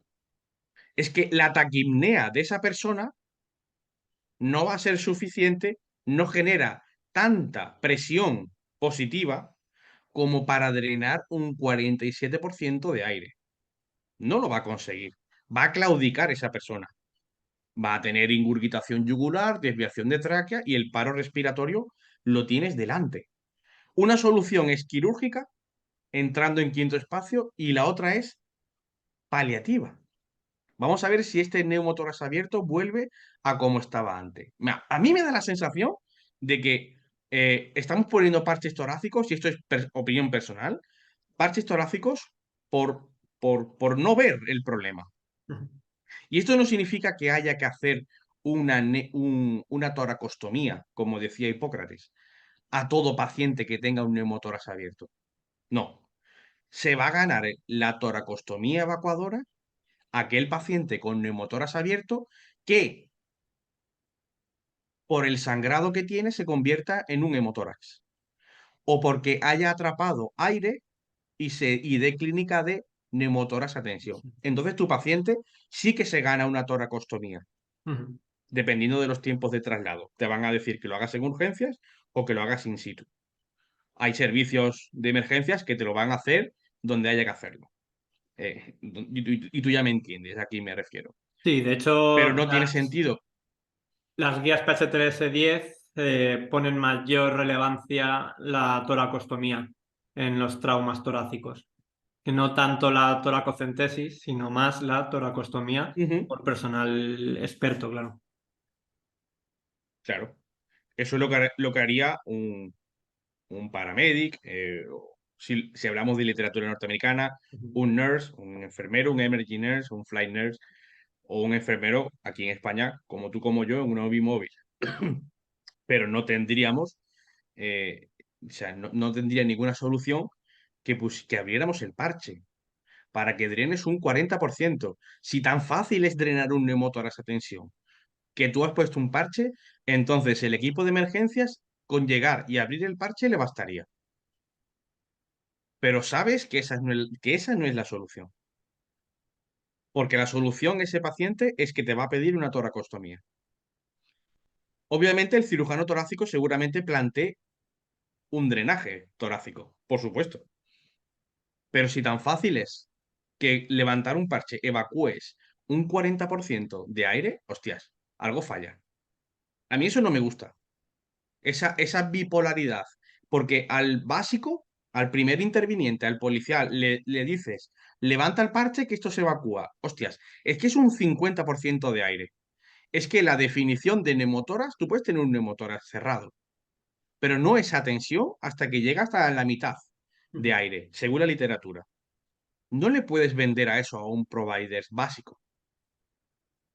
Es que la taquipnea de esa persona no va a ser suficiente, no genera tanta presión positiva como para drenar un 47% de aire. No lo va a conseguir. Va a claudicar esa persona. Va a tener ingurgitación yugular, desviación de tráquea y el paro respiratorio lo tienes delante. Una solución es quirúrgica, entrando en quinto espacio, y la otra es paliativa. Vamos a ver si este neumotórax abierto vuelve a como estaba antes. A mí me da la sensación de que estamos poniendo parches torácicos, y esto es opinión personal, parches torácicos por, por no ver el problema. Y esto no significa que haya que hacer una toracostomía, como decía Hipócrates, a todo paciente que tenga un neumotórax abierto. No, se va a ganar la toracostomía evacuadora aquel paciente con neumotórax abierto que por el sangrado que tiene se convierta en un hemotórax o porque haya atrapado aire y dé clínica de neumotórax a tensión. Entonces tu paciente sí que se gana una toracostomía, dependiendo de los tiempos de traslado. Te van a decir que lo hagas en urgencias o que lo hagas in situ. Hay servicios de emergencias que te lo van a hacer donde haya que hacerlo. Y tú ya me entiendes, a quién me refiero. Sí, de Pero hecho, no tiene sentido. las guías PHTLS-10 ponen mayor relevancia la toracostomía en los traumas torácicos. Que no tanto la toracocentesis, sino más la toracostomía Ujú, por personal experto, claro. claro. Eso es lo que haría un paramedic, si hablamos de literatura norteamericana, Ujú. un nurse, un enfermero, un emergency nurse, un flight nurse, o un enfermero aquí en España, como tú como yo, en una UBI móvil. Pero no tendríamos, o sea, no tendría ninguna solución que abriéramos el parche para que drenes un 40%. Si tan fácil es drenar un neumotórax a tensión, que tú has puesto un parche, entonces el equipo de emergencias, con llegar y abrir el parche, le bastaría. Pero sabes que esa no es la solución. Porque la solución ese paciente es que te va a pedir una toracostomía. Obviamente el cirujano torácico seguramente plantee un drenaje torácico, por supuesto. Pero si tan fácil es que levantar un parche evacúes un 40% de aire, hostias, algo falla. A mí eso no me gusta. Esa bipolaridad. Porque al básico, al primer interviniente, al policial, le dices, levanta el parche que esto se evacúa. Hostias, es que es un 50% de aire. Es que la definición de neumotórax, tú puedes tener un neumotórax cerrado, pero no esa tensión hasta que llega hasta la mitad de Ujú. aire, según la literatura. No le puedes vender a eso a un provider básico,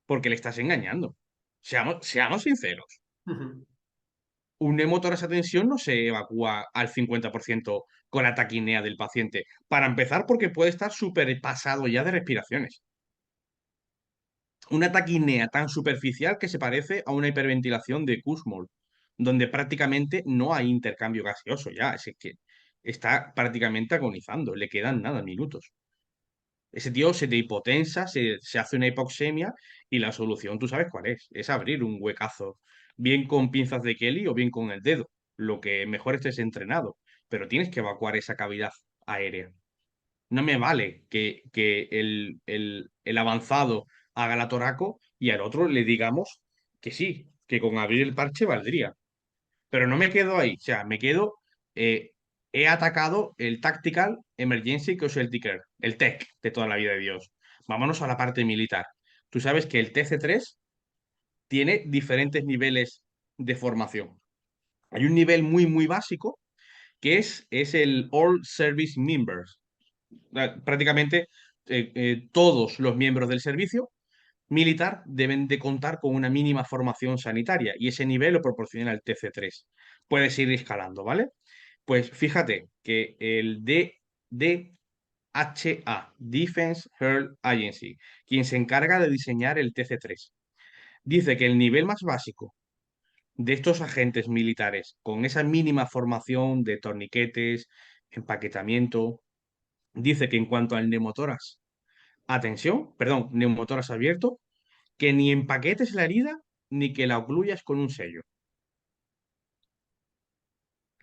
porque le estás engañando. Seamos sinceros. Ujú. Un neumotórax a tensión no se evacúa al 50% con la taquinea del paciente. Para empezar, porque puede estar súper pasado ya de respiraciones. Una taquinea tan superficial que se parece a una hiperventilación de Kussmaul, donde prácticamente no hay intercambio gaseoso ya. Es que está prácticamente agonizando, le quedan nada, minutos. Ese tío se te hipotensa, se hace una hipoxemia y la solución, tú sabes cuál es abrir un huecazo, bien con pinzas de Kelly o bien con el dedo, lo que mejor estés entrenado, pero tienes que evacuar esa cavidad aérea. No me vale que el avanzado haga la toraco y al otro le digamos que sí, que con abrir el parche valdría. Pero no me quedo ahí, o sea, me quedo, eh, he atacado el Tactical Emergency Casualty Care, el TEC de toda la vida de Dios. Vámonos a la parte militar. Tú sabes que el TC3 tiene diferentes niveles de formación. Hay un nivel muy, muy básico que es el All Service Members. Prácticamente todos los miembros del servicio militar deben de contar con una mínima formación sanitaria y ese nivel lo proporciona el TC3. Puedes ir escalando, ¿vale? Pues fíjate que el DHA, Defense Health Agency, quien se encarga de diseñar el TC3, dice que el nivel más básico de estos agentes militares, con esa mínima formación de torniquetes, empaquetamiento, dice que en cuanto al neumotórax, atención, perdón, neumotórax abierto, que ni empaquetes la herida ni que la ocluyas con un sello.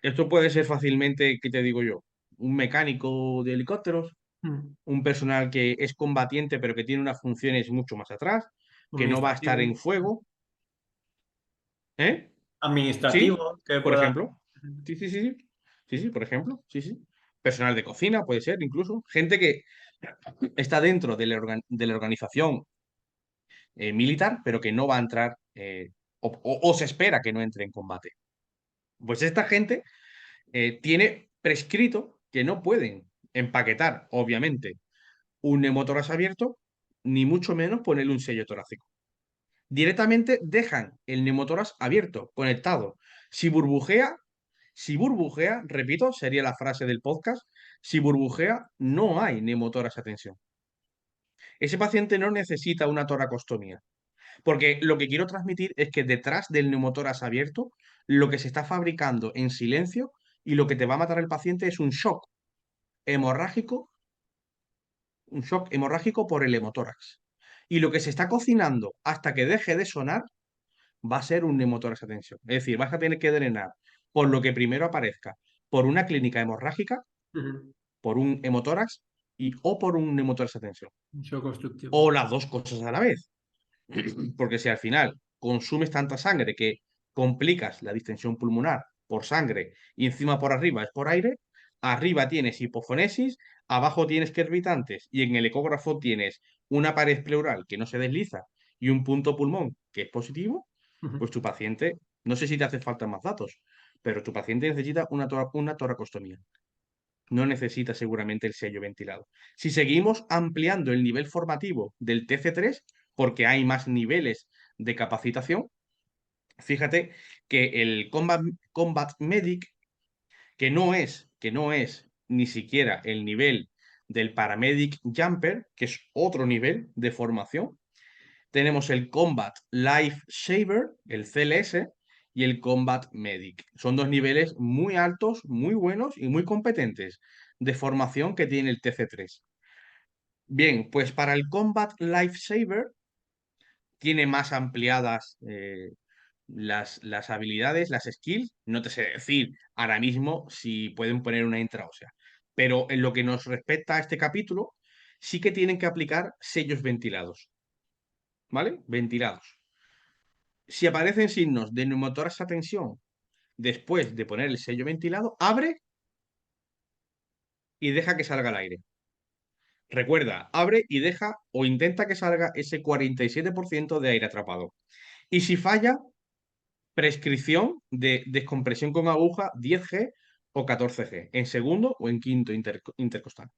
Esto puede ser fácilmente, ¿qué te digo yo? Un mecánico de helicópteros, Mm. un personal que es combatiente pero que tiene unas funciones mucho más atrás, que no va a estar en Administrativo. fuego, ¿eh? Sí, Administrativo que por pueda. ejemplo. Sí, sí, sí, sí. Sí, sí, por ejemplo. Sí, sí. Personal de cocina puede ser incluso. Gente que está dentro de de la organización militar, pero que no va a entrar o se espera que no entre en combate. Pues esta gente tiene prescrito que no pueden empaquetar, obviamente, un neumotórax abierto, ni mucho menos ponerle un sello torácico. Directamente dejan el neumotórax abierto, conectado. Si burbujea, si burbujea, repito, sería la frase del podcast, si burbujea, no hay neumotórax a tensión. Ese paciente no necesita una toracostomía, porque lo que quiero transmitir es que detrás del neumotórax abierto, lo que se está fabricando en silencio y lo que te va a matar al paciente es hemorrágico, un shock hemorrágico por el hemotórax. Y lo que se está cocinando hasta que deje de sonar va a ser un neumotórax a tensión. Es decir, vas a tener que drenar por lo que primero aparezca, por una clínica hemorrágica, Ujú. por un hemotórax o por un neumotórax a tensión. Un shock O constructivo. las dos cosas a la vez. Porque si al final consumes tanta sangre que complicas la distensión pulmonar por sangre y encima por arriba es por aire, arriba tienes hipofonesis, abajo tienes querbitantes y en el ecógrafo tienes una pared pleural que no se desliza y un punto pulmón que es positivo, Ujú. pues tu paciente, no sé si te hace falta más datos, pero tu paciente necesita una toracostomía. No necesita seguramente el sello ventilado. Si seguimos ampliando el nivel formativo del TC3, porque hay más niveles de capacitación, fíjate que el Combat Medic, que no es ni siquiera el nivel del Paramedic Jumper, que es otro nivel de formación, tenemos el Combat Life Saver, el CLS, y el Combat Medic. Son dos niveles muy altos, muy buenos y muy competentes de formación que tiene el TC3. Bien, pues para el Combat Life Saver tiene más ampliadas las habilidades, las skills. No te sé decir ahora mismo si pueden poner una intraósea, pero en lo que nos respecta a este capítulo, sí que tienen que aplicar sellos ventilados, ¿vale? Ventilados. Si aparecen signos de neumotórax a tensión después de poner el sello ventilado, abre y deja que salga el aire. Recuerda, abre y deja o intenta que salga ese 47% de aire atrapado. Y si falla, prescripción de descompresión con aguja 10G o 14G, en segundo o en quinto intercostal.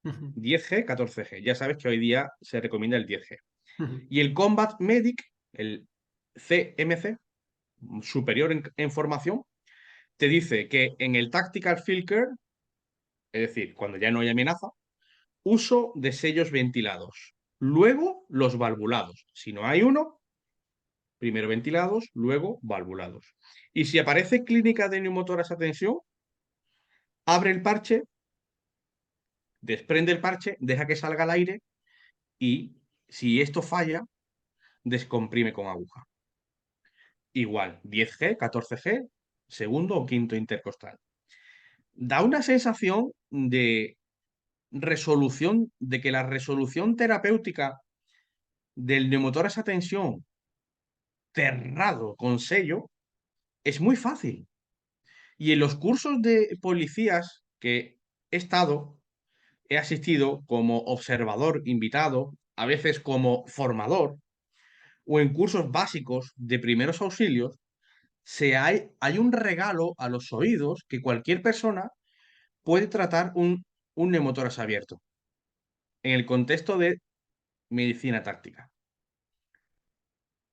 Ujú. 10G, 14G. Ya sabes que hoy día se recomienda el 10G. Ujú. Y el Combat Medic, el CMC, superior en formación, te dice que en el Tactical Field Care, es decir, cuando ya no hay amenaza, uso de sellos ventilados. Luego los valvulados. Si no hay uno, primero ventilados, luego valvulados. Y si aparece clínica de neumotórax a tensión, abre el parche, desprende el parche, deja que salga el aire y si esto falla, descomprime con aguja. Igual, 10G, 14G, segundo o quinto intercostal. Da una sensación de resolución, de que la resolución terapéutica del neumotórax a tensión cerrado con sello es muy fácil. Y en los cursos de policías que he estado, he asistido como observador invitado, a veces como formador, o en cursos básicos de primeros auxilios, hay un regalo a los oídos que cualquier persona puede tratar un un neumotórax abierto en el contexto de medicina táctica.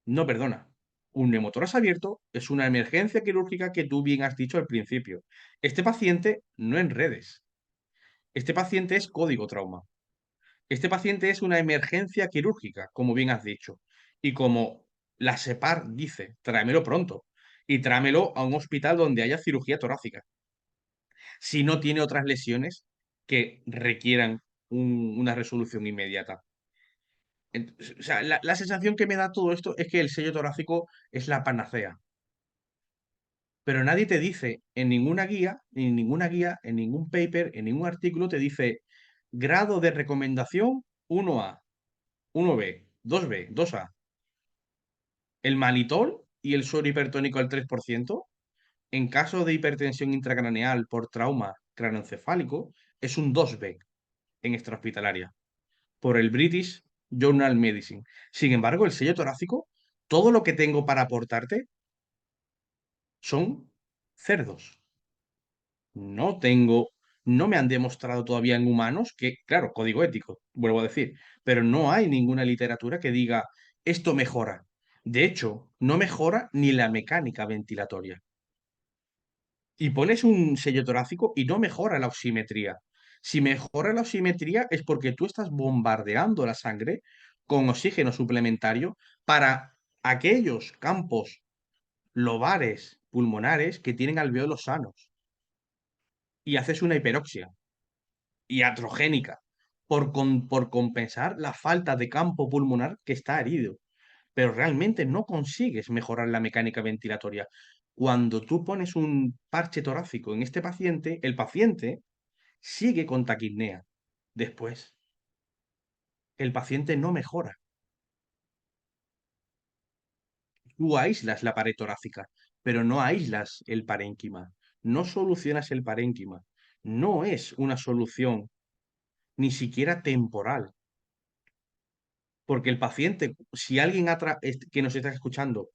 No, perdona. Un neumotórax abierto es una emergencia quirúrgica que tú bien has dicho al principio. Este paciente no en redes. Este paciente es código trauma. Este paciente es una emergencia quirúrgica, como bien has dicho. Y como la SEPAR dice, tráemelo pronto. Y tráemelo a un hospital donde haya cirugía torácica. Si no tiene otras lesiones que requieran una resolución inmediata. O sea, la sensación que me da todo esto es que el sello torácico es la panacea. Pero nadie te dice en ningún paper, en ningún artículo, te dice grado de recomendación 1A, 1B, 2B, 2A. El malitol y el suero hipertónico al 3%, en caso de hipertensión intracraneal por trauma craneoencefálico, es un 2B en extrahospitalaria, por el British Journal Medicine. Sin embargo, el sello torácico, todo lo que tengo para aportarte son cerdos. No tengo, no me han demostrado todavía en humanos que, claro, código ético, vuelvo a decir, pero no hay ninguna literatura que diga esto mejora. De hecho, no mejora ni la mecánica ventilatoria. Y pones un sello torácico y no mejora la oximetría. Si mejora la oximetría es porque tú estás bombardeando la sangre con oxígeno suplementario para aquellos campos lobares pulmonares que tienen alveolos sanos y haces una hiperoxia iatrogénica por compensar la falta de campo pulmonar que está herido. Pero realmente no consigues mejorar la mecánica ventilatoria. Cuando tú pones un parche torácico en este paciente, el paciente sigue con taquipnea. Después, el paciente no mejora. Tú aíslas la pared torácica, pero no aíslas el parénquima. No solucionas el parénquima. No es una solución ni siquiera temporal. Porque el paciente, si alguien que nos está escuchando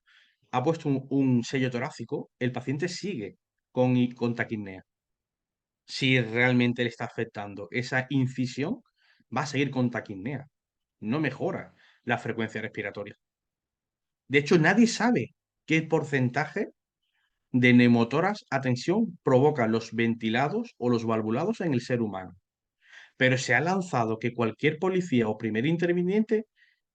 ha puesto un sello torácico, el paciente sigue con taquipnea. Si realmente le está afectando esa incisión, va a seguir con taquipnea. No mejora la frecuencia respiratoria. De hecho, nadie sabe qué porcentaje de neumotoras a tensión provocan los ventilados o los valvulados en el ser humano. Pero se ha lanzado que cualquier policía o primer interviniente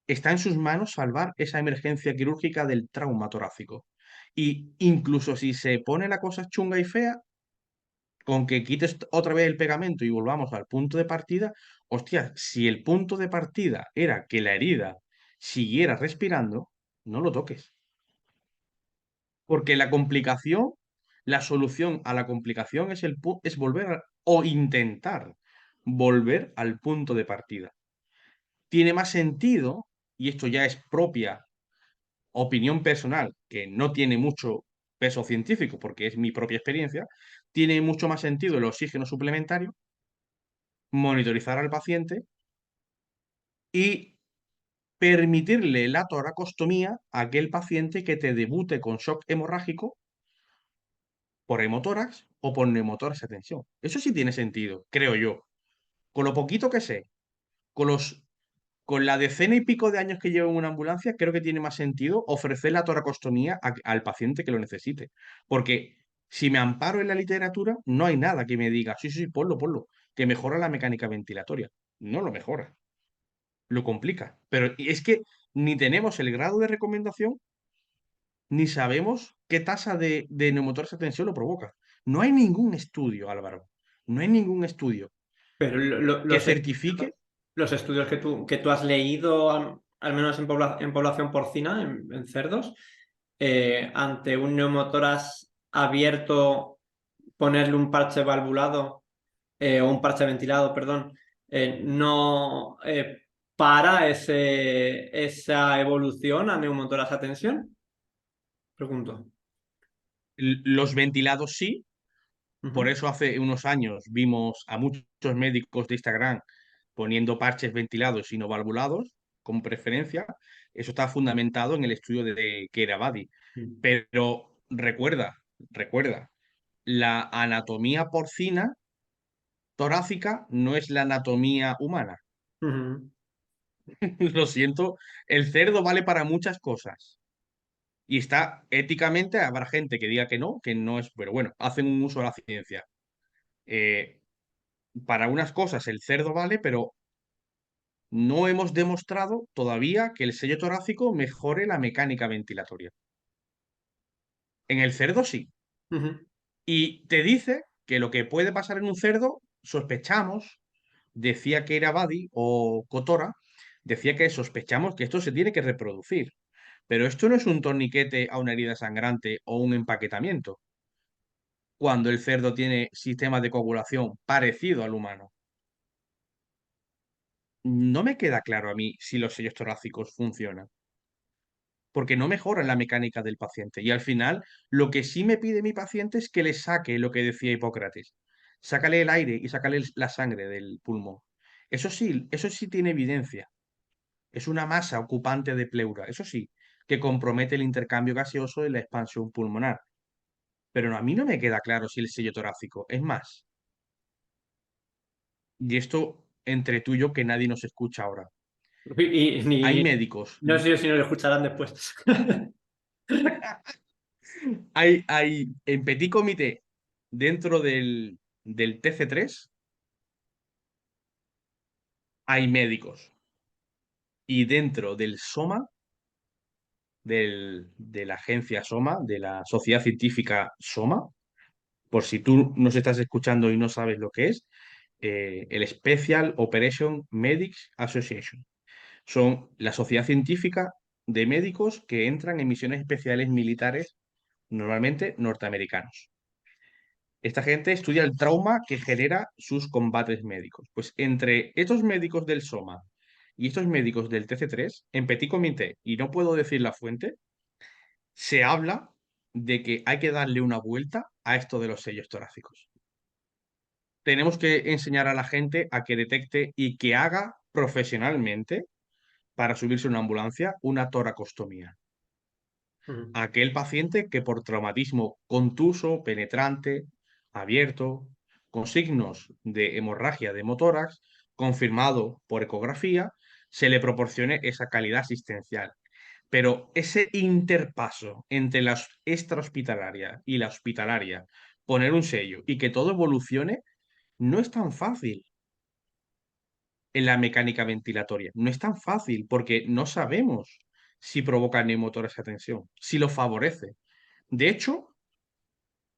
está en sus manos salvar esa emergencia quirúrgica del trauma torácico. Y incluso si se pone la cosa chunga y fea, con que quites otra vez el pegamento y volvamos al punto de partida, hostia, si el punto de partida era que la herida siguiera respirando, no lo toques. Porque la complicación, la solución a la complicación es volver o intentar volver al punto de partida. Tiene más sentido, y esto ya es propia opinión personal, que no tiene mucho peso científico porque es mi propia experiencia, tiene mucho más sentido el oxígeno suplementario, monitorizar al paciente y permitirle la toracostomía a aquel paciente que te debute con shock hemorrágico por hemotórax o por neumotórax a tensión. Eso sí tiene sentido, creo yo. Con lo poquito que sé, con con la decena y pico de años que llevo en una ambulancia, creo que tiene más sentido ofrecer la toracostomía al paciente que lo necesite. Porque si me amparo en la literatura, no hay nada que me diga, sí, sí, ponlo, que mejora la mecánica ventilatoria. No lo mejora, lo complica. Pero es que ni tenemos el grado de recomendación, ni sabemos qué tasa de neumotórax a tensión lo provoca. No hay ningún estudio, Álvaro. No hay ningún estudio Pero que certifique. los estudios que tú has leído, al menos en población porcina, en cerdos, ante un neumotórax abierto, ponerle un parche valvulado, o un parche ventilado, perdón, no para esa evolución a neumotórax a tensión. Pregunto. Los ventilados sí. Por Ujú. eso hace unos años vimos a muchos médicos de Instagram poniendo parches ventilados y no valvulados como preferencia. Eso está fundamentado en el estudio de Keravadi. Mm. Pero recuerda, la anatomía porcina torácica no es la anatomía humana. Ujú, Lo siento, el cerdo vale para muchas cosas. Y está éticamente, habrá gente que no es, pero bueno, hacen un uso de la ciencia. Eh, para unas cosas el cerdo vale, pero no hemos demostrado todavía que el sello torácico mejore la mecánica ventilatoria. En el cerdo sí. ujú. Y te dice que lo que puede pasar en un cerdo, sospechamos, decía que era Badi o Cotora, decía que sospechamos que esto se tiene que reproducir. Pero esto no es un torniquete a una herida sangrante o un empaquetamiento, cuando el cerdo tiene sistemas de coagulación parecido al humano. No me queda claro a mí si los sellos torácicos funcionan, porque no mejoran la mecánica del paciente. Y al final, lo que sí me pide mi paciente es que le saque lo que decía Hipócrates. Sácale el aire y sácale la sangre del pulmón. Eso sí tiene evidencia. Es una masa ocupante de pleura, eso sí, que compromete el intercambio gaseoso y la expansión pulmonar. Pero a mí no me queda claro si el sello torácico es más. Y esto entre tú y yo que nadie nos escucha ahora. Y, Hay ni, médicos, no sé si nos lo escucharán después. hay en petit comité dentro del TC3 hay médicos. Y dentro del SOMA, de la agencia SOMA, de la Sociedad Científica SOMA, por si tú nos estás escuchando y no sabes lo que es, el Special Operation Medics Association. Son la sociedad científica de médicos que entran en misiones especiales militares, normalmente norteamericanos. Esta gente estudia el trauma que genera sus combates médicos. Pues entre estos médicos del SOMA y estos médicos del TC3, en petit comité, y no puedo decir la fuente, se habla de que hay que darle una vuelta a esto de los sellos torácicos. Tenemos que enseñar a la gente a que detecte y que haga profesionalmente, para subirse a una ambulancia, una toracostomía. Ujú. Aquel paciente que por traumatismo contuso, penetrante, abierto, con signos de hemorragia de hemotórax, confirmado por ecografía, se le proporcione esa calidad asistencial. Pero ese interpaso entre la extrahospitalaria y la hospitalaria, poner un sello y que todo evolucione, no es tan fácil en la mecánica ventilatoria. No es tan fácil porque no sabemos si provoca neumotórax tensión, si lo favorece. De hecho,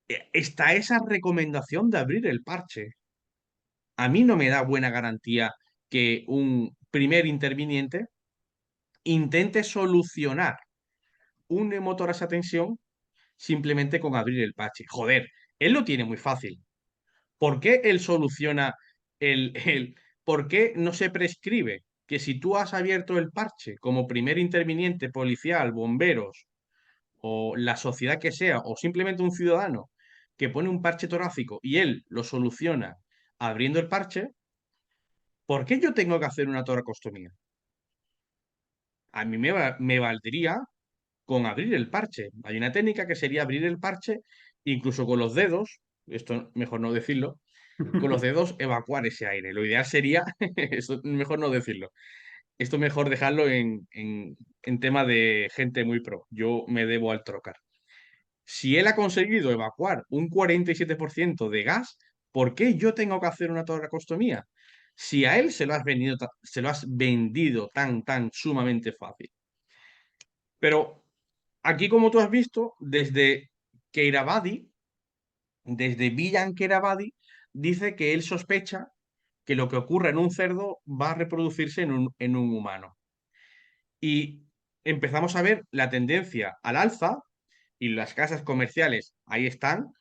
está esa recomendación de abrir el parche. A mí no me da buena garantía que un primer interviniente intente solucionar un neumotórax tensión simplemente con abrir el parche. Joder, él lo tiene muy fácil. ¿Por qué él soluciona por qué no se prescribe que si tú has abierto el parche como primer interviniente policial, bomberos o la sociedad que sea, o simplemente un ciudadano que pone un parche torácico y él lo soluciona abriendo el parche, ¿por qué yo tengo que hacer una toracostomía? A mí me valdría con abrir el parche. Hay una técnica que sería abrir el parche incluso con los dedos, esto mejor no decirlo, con los dedos evacuar ese aire. Lo ideal sería, esto mejor no decirlo, esto mejor dejarlo en tema de gente muy pro. Yo me debo al trocar. Si él ha conseguido evacuar un 47% de gas, ¿por qué yo tengo que hacer una toracostomía? Si a él se lo has vendido tan sumamente fácil. Pero aquí, como tú has visto, desde Keiravadi, desde Villan Keiravadi, dice que él sospecha que lo que ocurre en un cerdo va a reproducirse en un humano. Y empezamos a ver la tendencia al alza y las casas comerciales ahí están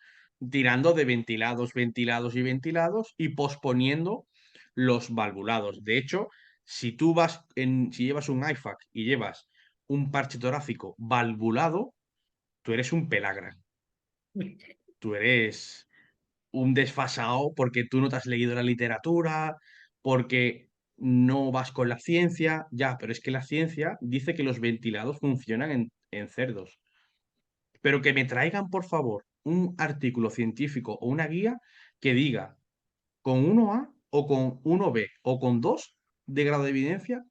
tirando de ventilados, ventilados y ventilados y posponiendo los valvulados. De hecho, si llevas un IFAC y llevas un parche torácico valvulado, tú eres un pelagra. Tú eres un desfasado porque tú no te has leído la literatura, porque no vas con la ciencia, ya, pero es que la ciencia dice que los ventilados funcionan en cerdos. Pero que me traigan, por favor, un artículo científico o una guía que diga con 1A o con 1B o con 2 de grado de evidencia.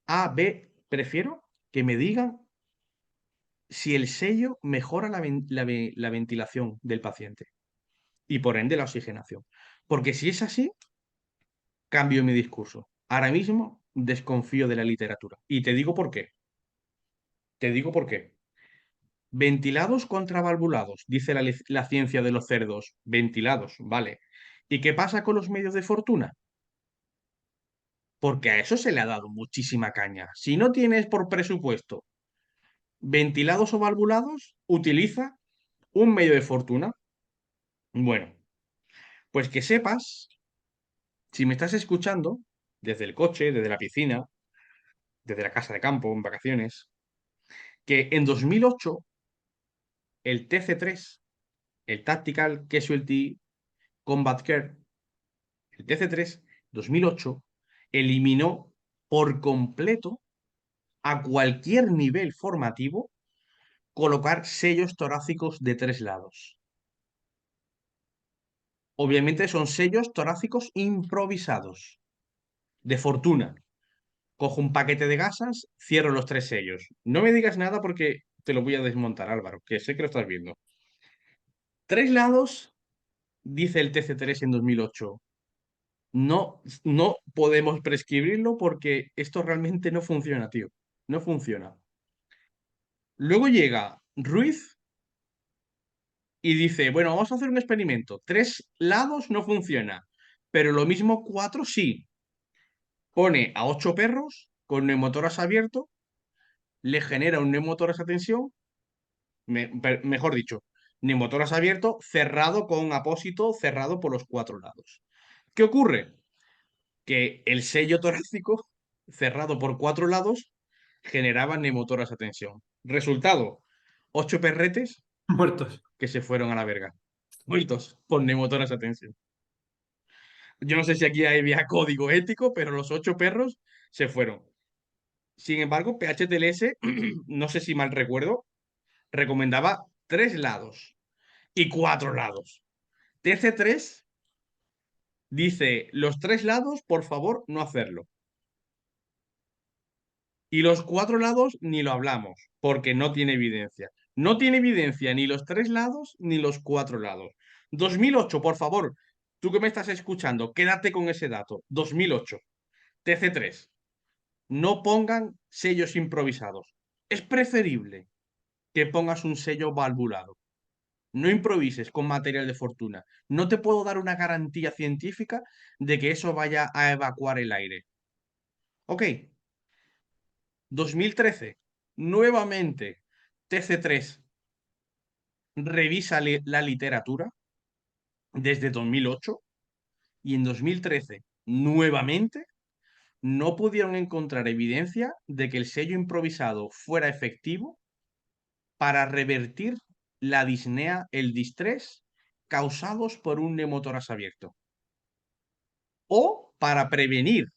A, B, prefiero que me digan si el sello mejora la ventilación del paciente y por ende la oxigenación. Porque si es así, cambio mi discurso. Ahora mismo desconfío de la literatura. Y te digo por qué. Te digo por qué. Ventilados contra valvulados, dice la ciencia de los cerdos. Ventilados, vale. ¿Y qué pasa con los medios de fortuna? Porque a eso se le ha dado muchísima caña. Si no tienes por presupuesto ventilados o valvulados, utiliza un medio de fortuna. Bueno, pues que sepas, si me estás escuchando, desde el coche, desde la piscina, desde la casa de campo, en vacaciones, que en 2008 el TC3, el Tactical Casualty Combat Care, el TC3 2008, eliminó por completo a cualquier nivel formativo colocar sellos torácicos de 3 lados. Obviamente son sellos torácicos improvisados, de fortuna. Cojo un paquete de gasas, cierro los 3 sellos. No me digas nada porque te lo voy a desmontar, Álvaro, que sé que lo estás viendo. 3 lados, dice el TC3 en 2008. No, no podemos prescribirlo porque esto realmente no funciona, tío. No funciona. Luego llega Ruiz y dice, bueno, vamos a hacer un experimento. 3 lados no funciona, pero lo mismo 4 sí. Pone a 8 perros con neumotoras abierto, le genera un neumotoras a tensión, mejor dicho, neumotoras abierto, cerrado con apósito, cerrado por los 4 lados. ¿Qué ocurre? Que el sello torácico, cerrado por 4 lados, generaba neumotoras a tensión. Resultado, 8 perretes Muertos. que se fueron a la verga. Muertos por neumotoras a tensión. Yo no sé si aquí había código ético, pero los 8 perros se fueron. Sin embargo, PHTLS, no sé si mal recuerdo, recomendaba 3 lados y 4 lados. TC3 dice, los 3 lados, por favor, no hacerlo. Y los 4 lados ni lo hablamos, porque no tiene evidencia. No tiene evidencia ni los 3 lados ni los 4 lados. 2008, por favor, tú que me estás escuchando, quédate con ese dato. 2008, TC3. No pongan sellos improvisados. Es preferible que pongas un sello valvulado. No improvises con material de fortuna. No te puedo dar una garantía científica de que eso vaya a evacuar el aire. Ok, 2013, nuevamente, TC3 revisa la literatura desde 2008 y en 2013, nuevamente, no pudieron encontrar evidencia de que el sello improvisado fuera efectivo para revertir la disnea, el distrés causados por un neumotórax abierto o para prevenir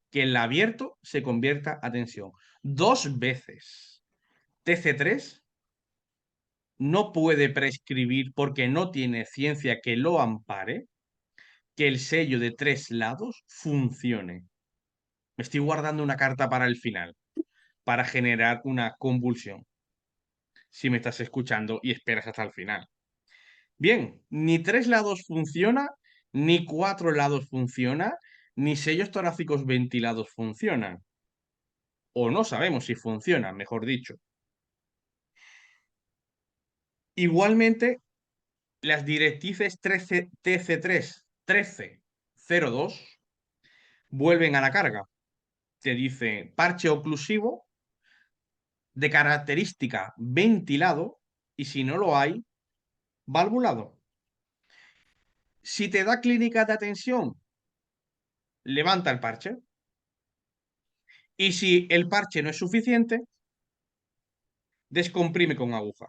que el abierto se convierta a tensión. 2 veces. TC3 no puede prescribir porque no tiene ciencia que lo ampare que el sello de 3 lados funcione. Me estoy guardando una carta para el final, para generar una convulsión, si me estás escuchando y esperas hasta el final. Bien, ni 3 lados funciona, ni 4 lados funciona, ni sellos torácicos ventilados funcionan. O no sabemos si funcionan, mejor dicho. Igualmente, las directrices 13, TC3 1302 vuelven a la carga. Te dice parche oclusivo de característica ventilado y si no lo hay, valvulado. Si te da clínica de atención, levanta el parche. Y si el parche no es suficiente, descomprime con aguja.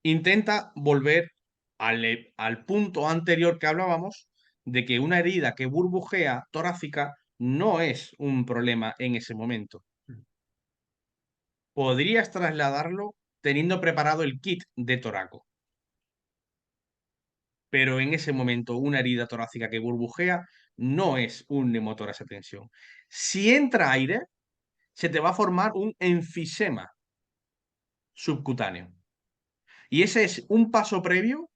Intenta volver al punto anterior que hablábamos de que una herida que burbujea torácica no es un problema en ese momento. Podrías trasladarlo teniendo preparado el kit de toraco. pero en ese momento una herida torácica que burbujea no es un neumotórax a tensión. Si entra aire, se te va a formar un enfisema subcutáneo. Y ese es un paso previo,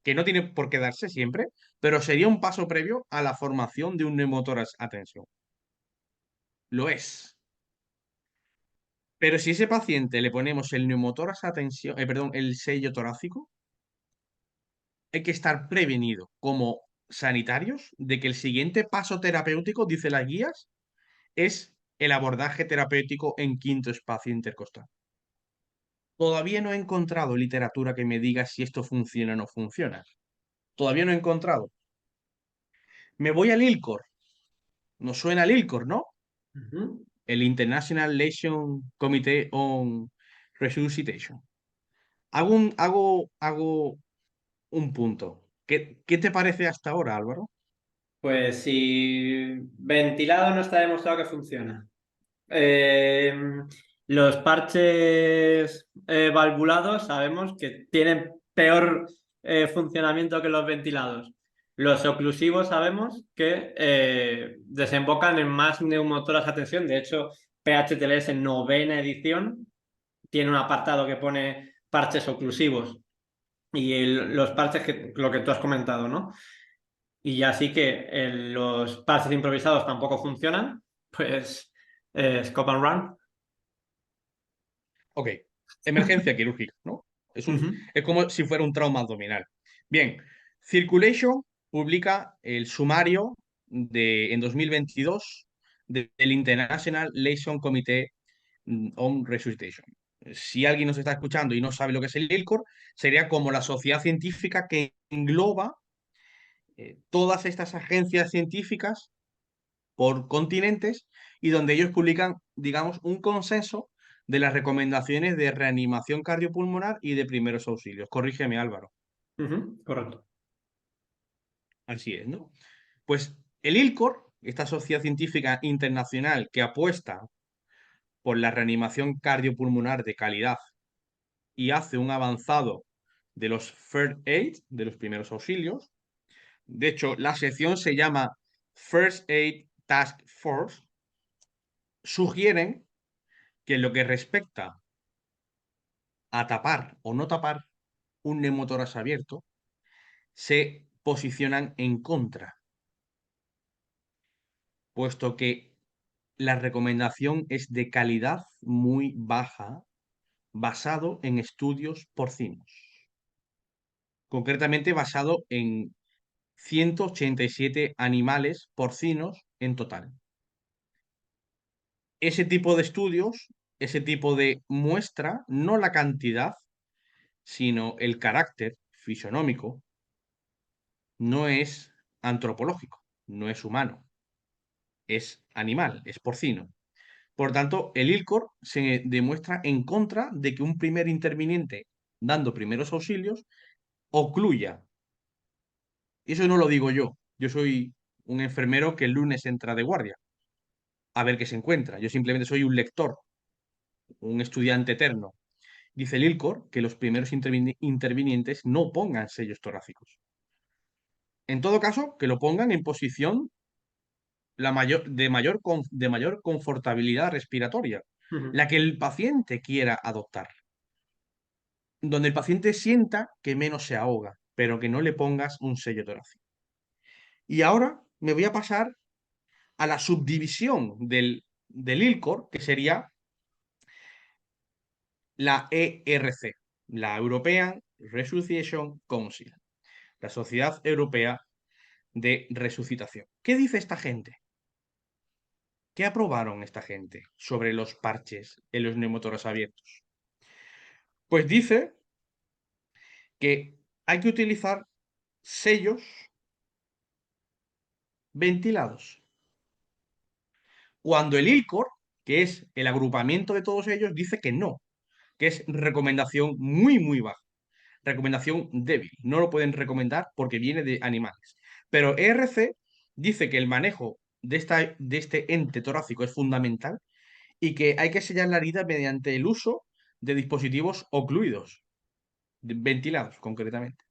que no tiene por qué darse siempre, pero sería un paso previo a la formación de un neumotórax a tensión. Lo es. Pero si a ese paciente le ponemos el neumotórax a tensión, perdón, el sello torácico, hay que estar prevenido como sanitarios de que el siguiente paso terapéutico, dice las guías, es el abordaje terapéutico en quinto espacio intercostal. Todavía no he encontrado literatura que me diga si esto funciona o no funciona. Todavía no he encontrado. Me voy al ILCOR. ¿Nos suena el ILCOR, no? Ujú. El International Lesion Committee on Resuscitation. Hago un punto. ¿Qué te parece hasta ahora, Álvaro? Pues si ventilado no está demostrado que funciona. Eh, los parches valvulados sabemos que tienen peor funcionamiento que los ventilados. Los oclusivos sabemos que desembocan en más neumotoras a tensión. De hecho, PHTLS en novena edición tiene un apartado que pone parches oclusivos y los parches que lo que tú has comentado, ¿no? Y ya sí que los parches improvisados tampoco funcionan, pues scope and run. Ok, emergencia quirúrgica, ¿no? Ujú, Es como si fuera un trauma abdominal. Bien, Circulation publica el sumario en 2022 del International Lesion Committee on Resuscitation. Si alguien nos está escuchando y no sabe lo que es el ILCOR, sería como la sociedad científica que engloba todas estas agencias científicas por continentes y donde ellos publican, digamos, un consenso de las recomendaciones de reanimación cardiopulmonar y de primeros auxilios. Corrígeme, Álvaro. ujú, correcto. Así es, ¿no? Pues el ILCOR, esta sociedad científica internacional que apuesta por la reanimación cardiopulmonar de calidad y hace un avanzado de los First Aid, de los primeros auxilios. De hecho, la sección se llama First Aid Task Force. Sugieren que en lo que respecta a tapar o no tapar un neumotórax abierto, se posicionan en contra, puesto que la recomendación es de calidad muy baja, basado en estudios porcinos, concretamente basado en 187 animales porcinos en total. Ese tipo de estudios, ese tipo de muestra, no la cantidad, sino el carácter fisionómico, no es antropológico, no es humano, es animal, es porcino. Por tanto, el ILCOR se demuestra en contra de que un primer interviniente dando primeros auxilios ocluya. Eso no lo digo yo. Yo soy un enfermero que el lunes entra de guardia a ver qué se encuentra. Yo simplemente soy un lector, un estudiante eterno. Dice el ILCOR que los primeros intervinientes no pongan sellos torácicos. En todo caso, que lo pongan en posición de mayor confortabilidad respiratoria, Ujú, la que el paciente quiera adoptar, donde el paciente sienta que menos se ahoga, pero que no le pongas un sello torácico. Y ahora me voy a pasar a la subdivisión del ILCOR, que sería la ERC, la European Resuscitation Council, la Sociedad Europea de Resucitación. ¿Qué dice esta gente? ¿Qué aprobaron esta gente sobre los parches en los neumotórax abiertos? Pues dice que hay que utilizar sellos ventilados. Cuando el ILCOR, que es el agrupamiento de todos ellos, dice que no, que es recomendación muy, muy baja, recomendación débil. No lo pueden recomendar porque viene de animales. Pero ERC dice que el manejo de este ente torácico es fundamental y que hay que sellar la herida mediante el uso de dispositivos ocluidos, ventilados concretamente.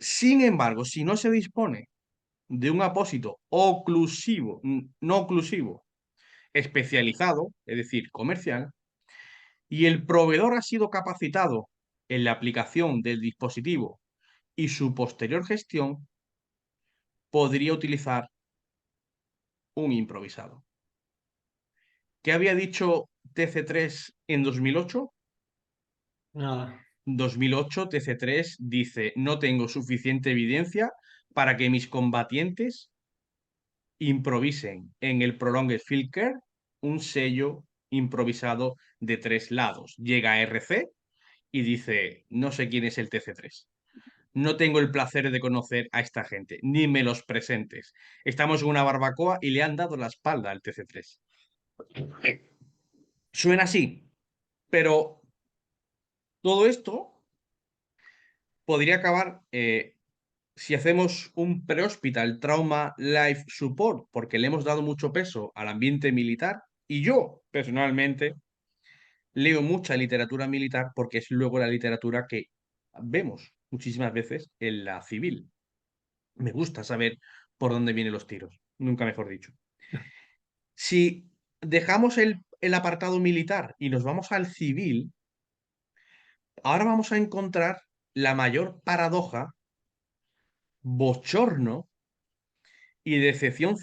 Sin embargo, si no se dispone de un apósito oclusivo, no oclusivo, especializado, es decir, comercial, y el proveedor ha sido capacitado en la aplicación del dispositivo y su posterior gestión, podría utilizar un improvisado. ¿Qué había dicho TC3 en 2008? Nada. 2008 TC3 dice, no tengo suficiente evidencia para que mis combatientes improvisen en el Prolonged Field Care un sello improvisado de 3 lados. Llega a RC y dice, no sé quién es el TC3. No tengo el placer de conocer a esta gente, ni me los presentes. Estamos en una barbacoa y le han dado la espalda al TC3. Suena así, pero todo esto podría acabar si hacemos un pre-hospital trauma life support, porque le hemos dado mucho peso al ambiente militar, y yo personalmente leo mucha literatura militar porque es luego la literatura que vemos muchísimas veces en la civil. Me gusta saber por dónde vienen los tiros, nunca mejor dicho. Si dejamos el apartado militar y nos vamos al civil, ahora vamos a encontrar la mayor paradoja, bochorno y decepción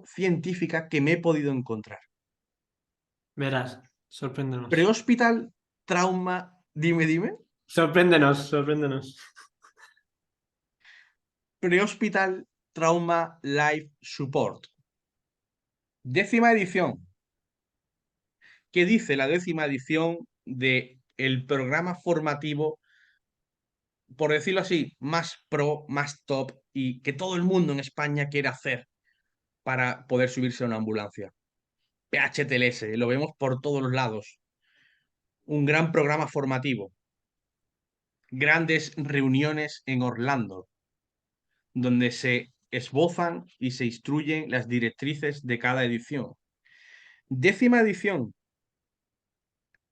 científica que me he podido encontrar. Verás, sorpréndenos. Prehospital, trauma, dime. Sorpréndenos, sorpréndenos. Prehospital, trauma, life support. 10ª edición. ¿Qué dice la 10ª edición de el programa formativo, por decirlo así, más pro, más top y que todo el mundo en España quiere hacer para poder subirse a una ambulancia? PHTLS, lo vemos por todos los lados. Un gran programa formativo. Grandes reuniones en Orlando, donde se esbozan y se instruyen las directrices de cada edición. 10ª edición.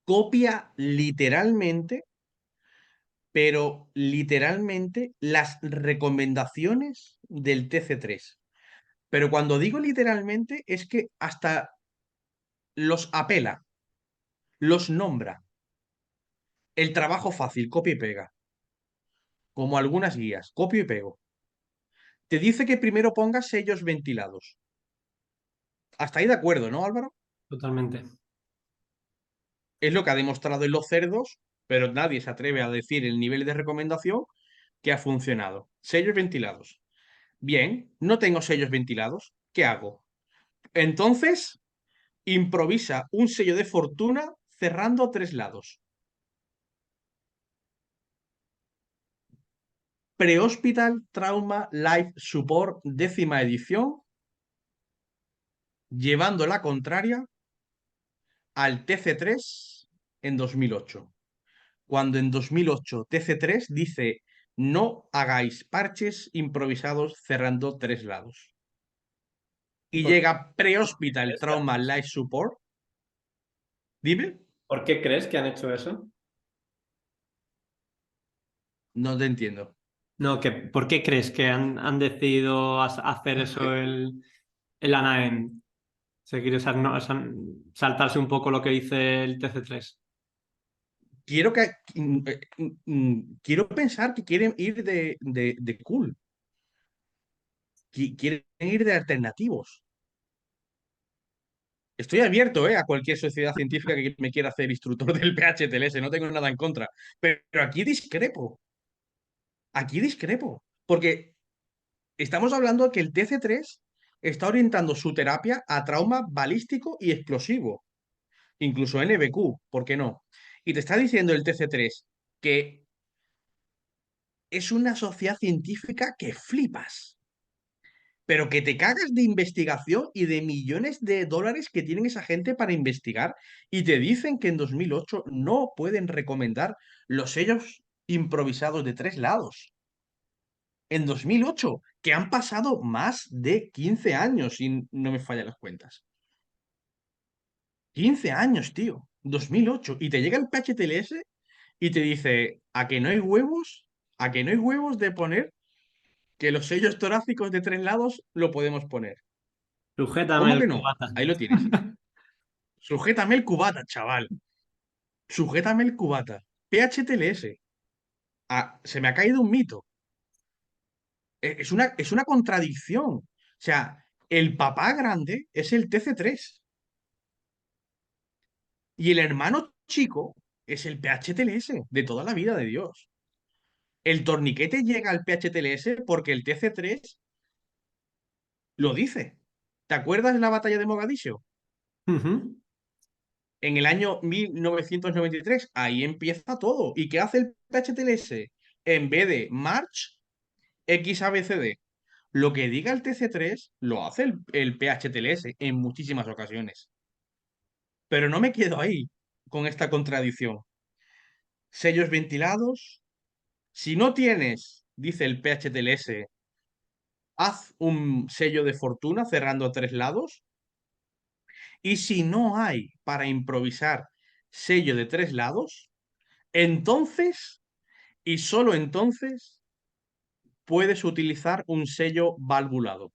Copia literalmente, pero literalmente las recomendaciones del TC3. Pero cuando digo literalmente es que hasta los apela, los nombra. El trabajo fácil, copia y pega, como algunas guías, copio y pego. Te dice que primero pongas sellos ventilados. Hasta ahí de acuerdo, ¿no, Álvaro? Totalmente. Es lo que ha demostrado en los cerdos, pero nadie se atreve a decir el nivel de recomendación que ha funcionado. Sellos ventilados. Bien, no tengo sellos ventilados. ¿Qué hago? Entonces, improvisa un sello de fortuna cerrando 3 lados. Pre-Hospital Trauma Life Support 10ª edición, llevando la contraria al TC3 en 2008. Cuando en 2008 TC3 dice no hagáis parches improvisados cerrando 3 lados. ¿Y Y por qué llega Pre-Hospital crees que han Trauma hecho Life Support. Dime, ¿Por qué crees que han hecho eso? no te entiendo. No, ¿por qué crees que han decidido hacer eso el ANAEM? Seguir, o sea, no, o sea, saltarse un poco lo que dice el TC3. Quiero que quiero pensar que quieren ir de cool, quieren ir de alternativos. Estoy abierto, a cualquier sociedad científica que me quiera hacer instructor del PHTLS, no tengo nada en contra. Pero aquí discrepo, porque estamos hablando de que el TC3 está orientando su terapia a trauma balístico y explosivo, incluso NBQ, ¿por qué no? Y te está diciendo el TC3 que es una sociedad científica que flipas, pero que te cagas de investigación y de millones de dólares que tienen esa gente para investigar, y te dicen que en 2008 no pueden recomendar los sellos improvisados de 3 lados. En 2008, que han pasado más de 15 años, y no me fallan las cuentas. 15 años, tío. 2008. Y te llega el PHTLS y te dice, ¿a que no hay huevos? ¿A que no hay huevos de poner que los sellos torácicos de 3 lados lo podemos poner? Sujétame ¿Cómo el que no? cubata. Ahí lo tienes. Sujétame el cubata, chaval. Sujétame el cubata. PHTLS. Ah, se me ha caído un mito. Es una contradicción. O sea, el papá grande es el TC3 y el hermano chico es el PHTLS de toda la vida de Dios. El torniquete llega al PHTLS porque el TC3 lo dice. ¿Te acuerdas de la batalla de Mogadiscio? Ujú. En el año 1993, ahí empieza todo. ¿Y qué hace el PHTLS? En vez de March, XABCD. Lo que diga el TC3 lo hace el PHTLS en muchísimas ocasiones. Pero no me quedo ahí con esta contradicción. Sellos ventilados. Si no tienes, dice el PHTLS, haz un sello de fortuna cerrando 3 lados. Y si no hay para improvisar sello de 3 lados, entonces y solo entonces puedes utilizar un sello valvulado.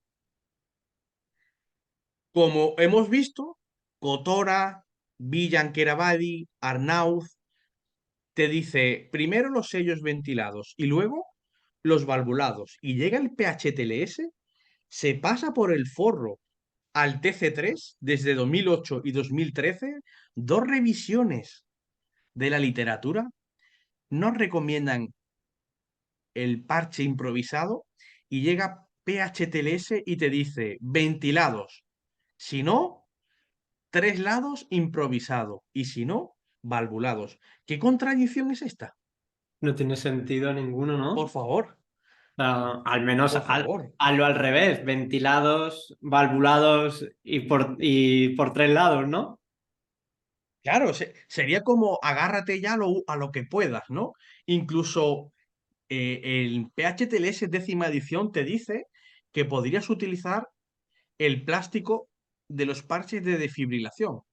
Como hemos visto, Cotora, Villanqueravadi, Arnauz, te dice primero los sellos ventilados y luego los valvulados. Y llega el PHTLS, se pasa por el forro al TC3 desde 2008 y 2013, dos revisiones de la literatura nos recomiendan el parche improvisado y llega PHTLS y te dice ventilados. Si no, 3 lados improvisado. Y si no, valvulados. ¿Qué contradicción es esta? No tiene sentido ninguno, ¿no? Por O favor, sea, al menos por favor. hazlo al revés, ventilados, valvulados y por 3 lados, ¿no? Claro, sería como agárrate ya a lo que puedas, ¿no? Incluso el PHTLS décima edición te dice que podrías utilizar el plástico de los parches de desfibrilación. O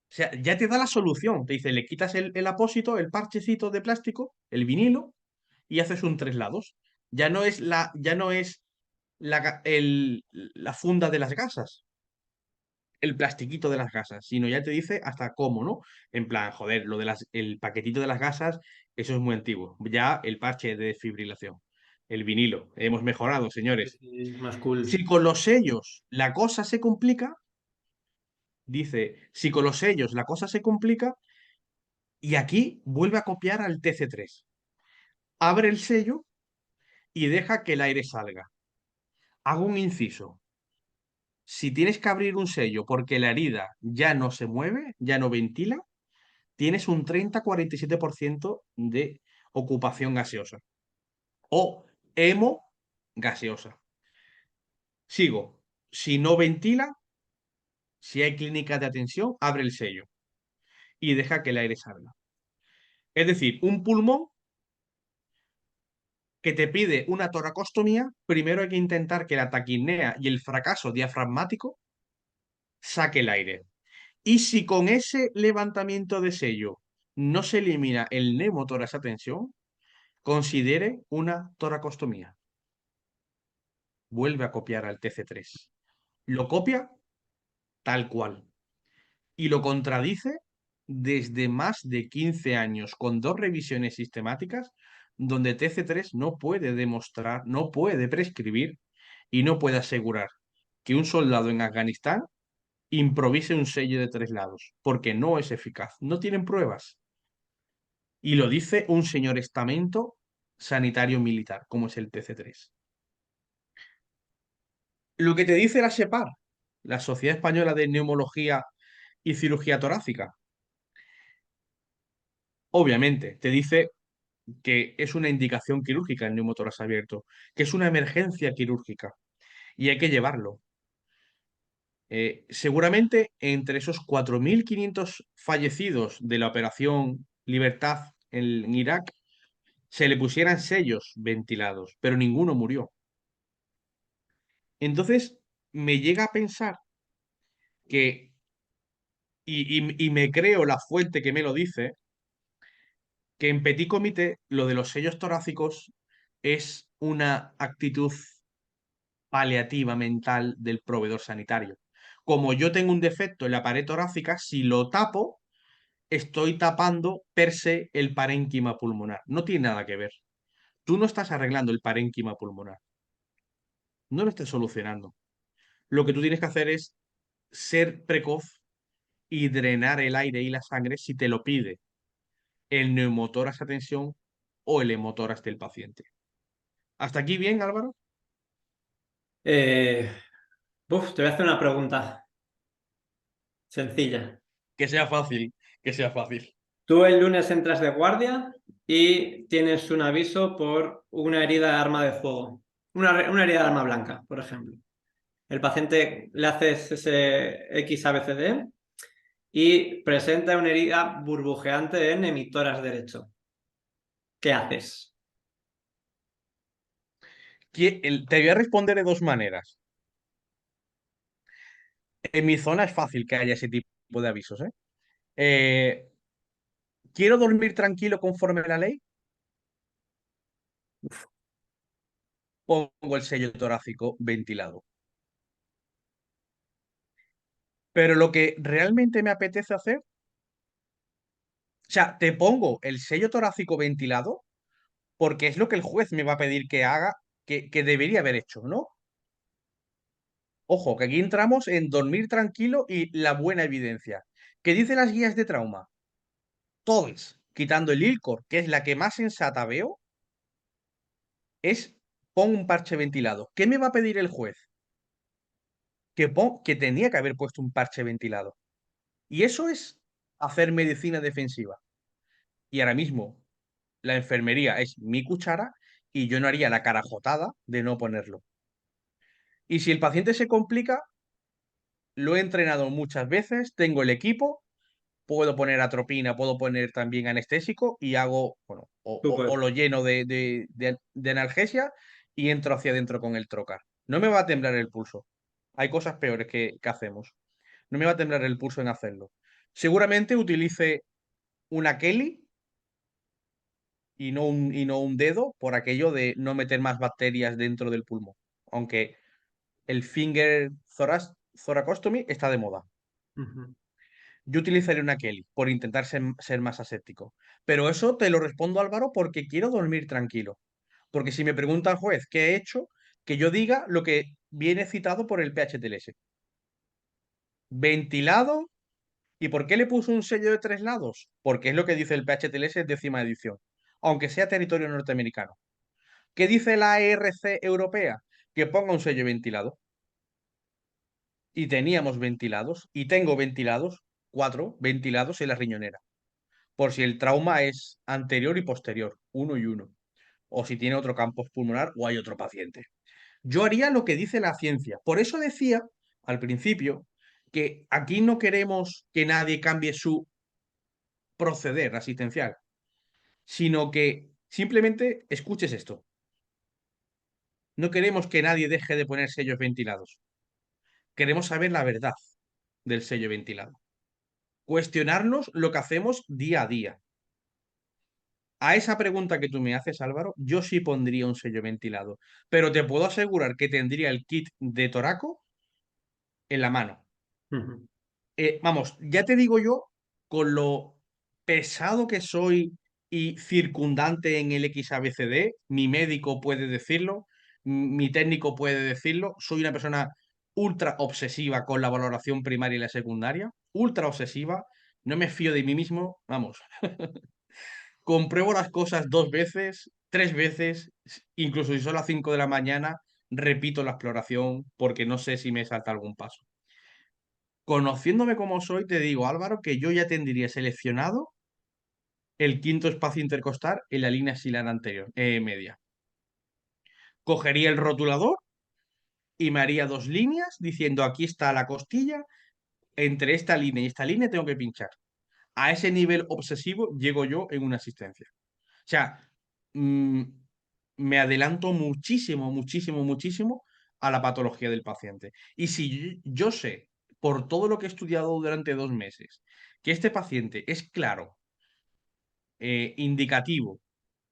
sea, ya te da la solución. Te dice, le quitas el apósito, el parchecito de plástico, el vinilo, y haces un 3 lados. Ya no es la funda de las gasas, el plastiquito de las gasas, sino ya te dice hasta cómo, ¿no? En plan, joder, el paquetito de las gasas, eso es muy antiguo. Ya el parche de desfibrilación, el vinilo. Hemos mejorado, señores. Es más Si cool. con los sellos la cosa se complica, dice, si con los sellos la cosa se complica, y aquí vuelve a copiar al TC3. Abre el sello y deja que el aire salga. Hago un inciso. Si tienes que abrir un sello porque la herida ya no se mueve, ya no ventila, tienes un 30-47% de ocupación gaseosa o hemo gaseosa. Sigo. Si no ventila, si hay clínica de atención, abre el sello y deja que el aire salga. Es decir, un pulmón que te pide una toracostomía, primero hay que intentar que la taquipnea y el fracaso diafragmático saque el aire. Y si con ese levantamiento de sello no se elimina el neumotórax a tensión, considere una toracostomía. Vuelve a copiar al TC3. Lo copia tal cual. Y lo contradice desde más de 15 años con dos revisiones sistemáticas donde TC3 no puede demostrar, no puede prescribir y no puede asegurar que un soldado en Afganistán improvise un sello de 3 lados, porque no es eficaz. No tienen pruebas. Y lo dice un señor estamento sanitario militar, como es el TC3. Lo que te dice la SEPAR, la Sociedad Española de Neumología y Cirugía Torácica, obviamente, te dice que es una indicación quirúrgica el neumotórax abierto, que es una emergencia quirúrgica y hay que llevarlo. Seguramente entre esos 4.500 fallecidos de la Operación Libertad en Irak se le pusieran sellos ventilados, pero ninguno murió. Entonces me llega a pensar que, y me creo la fuente que me lo dice, que en petit comité lo de los sellos torácicos es una actitud paliativa mental del proveedor sanitario. Como yo tengo un defecto en la pared torácica, si lo tapo, estoy tapando per se el parénquima pulmonar. No tiene nada que ver. Tú no estás arreglando el parénquima pulmonar, no lo estás solucionando. Lo que tú tienes que hacer es ser precoz y drenar el aire y la sangre si te lo pide el neumotórax a tensión o el hemotórax del paciente. ¿Hasta aquí bien, Álvaro? Eh, te voy a hacer una pregunta sencilla. Que sea fácil, que sea fácil. Tú el lunes entras de guardia y tienes un aviso por una herida de arma de fuego. Una herida de arma blanca, por ejemplo. El paciente le haces ese XABCD y presenta una herida burbujeante en hemitórax derecho. ¿Qué haces? Te voy a responder de dos maneras. En mi zona es fácil que haya ese tipo de avisos, ¿eh? Eh, ¿Quiero dormir tranquilo conforme a la ley? Pongo el sello torácico ventilado. Pero lo que realmente me apetece hacer, o sea, te pongo el sello torácico ventilado porque es lo que el juez me va a pedir que haga, que debería haber hecho, ¿no? Ojo, que aquí entramos en dormir tranquilo y la buena evidencia. ¿Qué dicen las guías de trauma? Todas, quitando el ILCOR, que es la que más sensata veo, es pon un parche ventilado. ¿Qué me va a pedir el juez? Que tenía que haber puesto un parche ventilado. Y eso es hacer medicina defensiva. Y ahora mismo la enfermería es mi cuchara y yo no haría la carajotada de no ponerlo. Y si el paciente se complica, lo he entrenado muchas veces, tengo el equipo, puedo poner atropina, puedo poner también anestésico y hago, bueno, o Súper. lo lleno de analgesia y entro hacia adentro con el trocar. No me va a temblar el pulso. Hay cosas peores que hacemos. No me va a temblar el pulso en hacerlo. Seguramente utilice una Kelly y no un dedo por aquello de no meter más bacterias dentro del pulmón. Aunque el finger thoracostomy está de moda. Ujú. Yo utilizaría una Kelly por intentar ser más aséptico. Pero eso te lo respondo, Álvaro, porque quiero dormir tranquilo. Porque si me pregunta el juez qué he hecho, que yo diga lo que viene citado por el PHTLS. Ventilado. ¿Y por qué le puso un sello de 3 lados? Porque es lo que dice el PHTLS décima edición, aunque sea territorio norteamericano. ¿Qué dice la ERC europea? Que ponga un sello ventilado. Y teníamos ventilados, y tengo ventilados, 4 ventilados en la riñonera, por si el trauma es anterior y posterior, uno y uno, o si tiene otro campo pulmonar o hay otro paciente. Yo haría lo que dice la ciencia. Por eso decía al principio que aquí no queremos que nadie cambie su proceder asistencial, sino que simplemente escuches esto. No queremos que nadie deje de poner sellos ventilados. Queremos saber la verdad del sello ventilado. Cuestionarnos lo que hacemos día a día. A esa pregunta que tú me haces, Álvaro, yo sí pondría un sello ventilado, pero te puedo asegurar que tendría el kit de Toraco en la mano. Ujú. Vamos, ya te digo yo, con lo pesado que soy y circundante en el XABCD, mi médico puede decirlo, mi técnico puede decirlo, soy una persona ultra obsesiva con la valoración primaria y la secundaria, ultra obsesiva, no me fío de mí mismo, vamos, compruebo las cosas 2 veces, 3 veces, incluso si son las 5 de la mañana, repito la exploración porque no sé si me salta algún paso. Conociéndome como soy, te digo, Álvaro, que yo ya tendría seleccionado el quinto espacio intercostal en la línea axilar anterior, media. Cogería el rotulador y me haría 2 líneas diciendo aquí está la costilla, entre esta línea y esta línea tengo que pinchar. A ese nivel obsesivo llego yo en una asistencia. O sea, mm, me adelanto muchísimo, muchísimo, muchísimo a la patología del paciente. Y si yo sé, por todo lo que he estudiado durante 2 meses, que este paciente es claro indicativo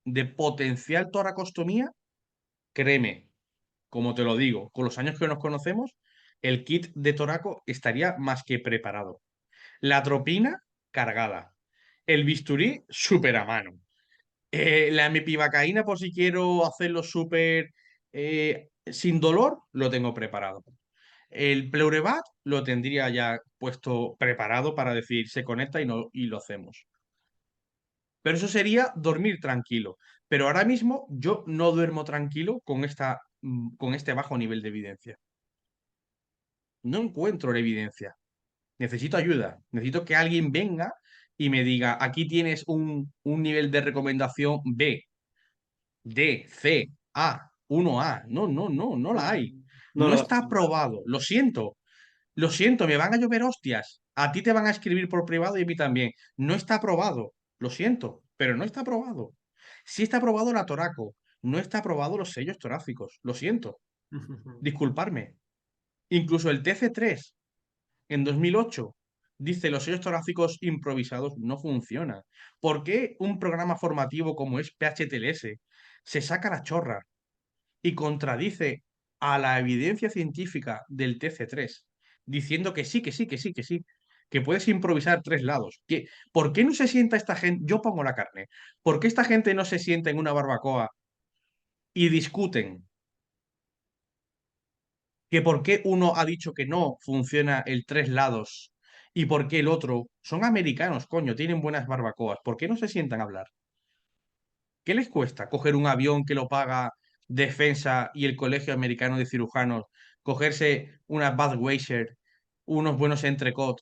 de potencial toracostomía, créeme, como te lo digo, con los años que nos conocemos, el kit de toraco estaría más que preparado. La atropina cargada. El bisturí súper a mano. La mepivacaína, por si quiero hacerlo súper sin dolor, lo tengo preparado. El Pleurevat lo tendría ya puesto preparado para decir se conecta y lo hacemos. Pero eso sería dormir tranquilo. Pero ahora mismo yo no duermo tranquilo con este bajo nivel de evidencia. No encuentro la evidencia. Necesito ayuda. Necesito que alguien venga y me diga, aquí tienes un nivel de recomendación B, D, C, A, 1A. No, no, no, no la hay. No No lo está aprobado. Lo siento, me van a llover hostias. A ti te van a escribir por privado y a mí también. No está aprobado. Lo siento, pero no está aprobado. Sí está aprobado la Toraco. No está aprobado los sellos torácicos. Lo siento. Disculparme. Incluso el TC3 en 2008 dice los sellos torácicos improvisados no funcionan. ¿Por qué un programa formativo como es PHTLS se saca la chorra y contradice a la evidencia científica del TC3 diciendo que sí, que sí, que sí, que sí, que puedes improvisar tres lados? ¿Por qué no se sienta esta gente? Yo pongo la carne. ¿Por qué esta gente no se sienta en una barbacoa y discuten que por qué uno ha dicho que no funciona el tres lados y por qué el otro? Son americanos, coño, tienen buenas barbacoas. ¿Por qué no se sientan a hablar? ¿Qué les cuesta coger un avión que lo paga Defensa y el Colegio Americano de Cirujanos, cogerse una Budweiser, unos buenos entrecot,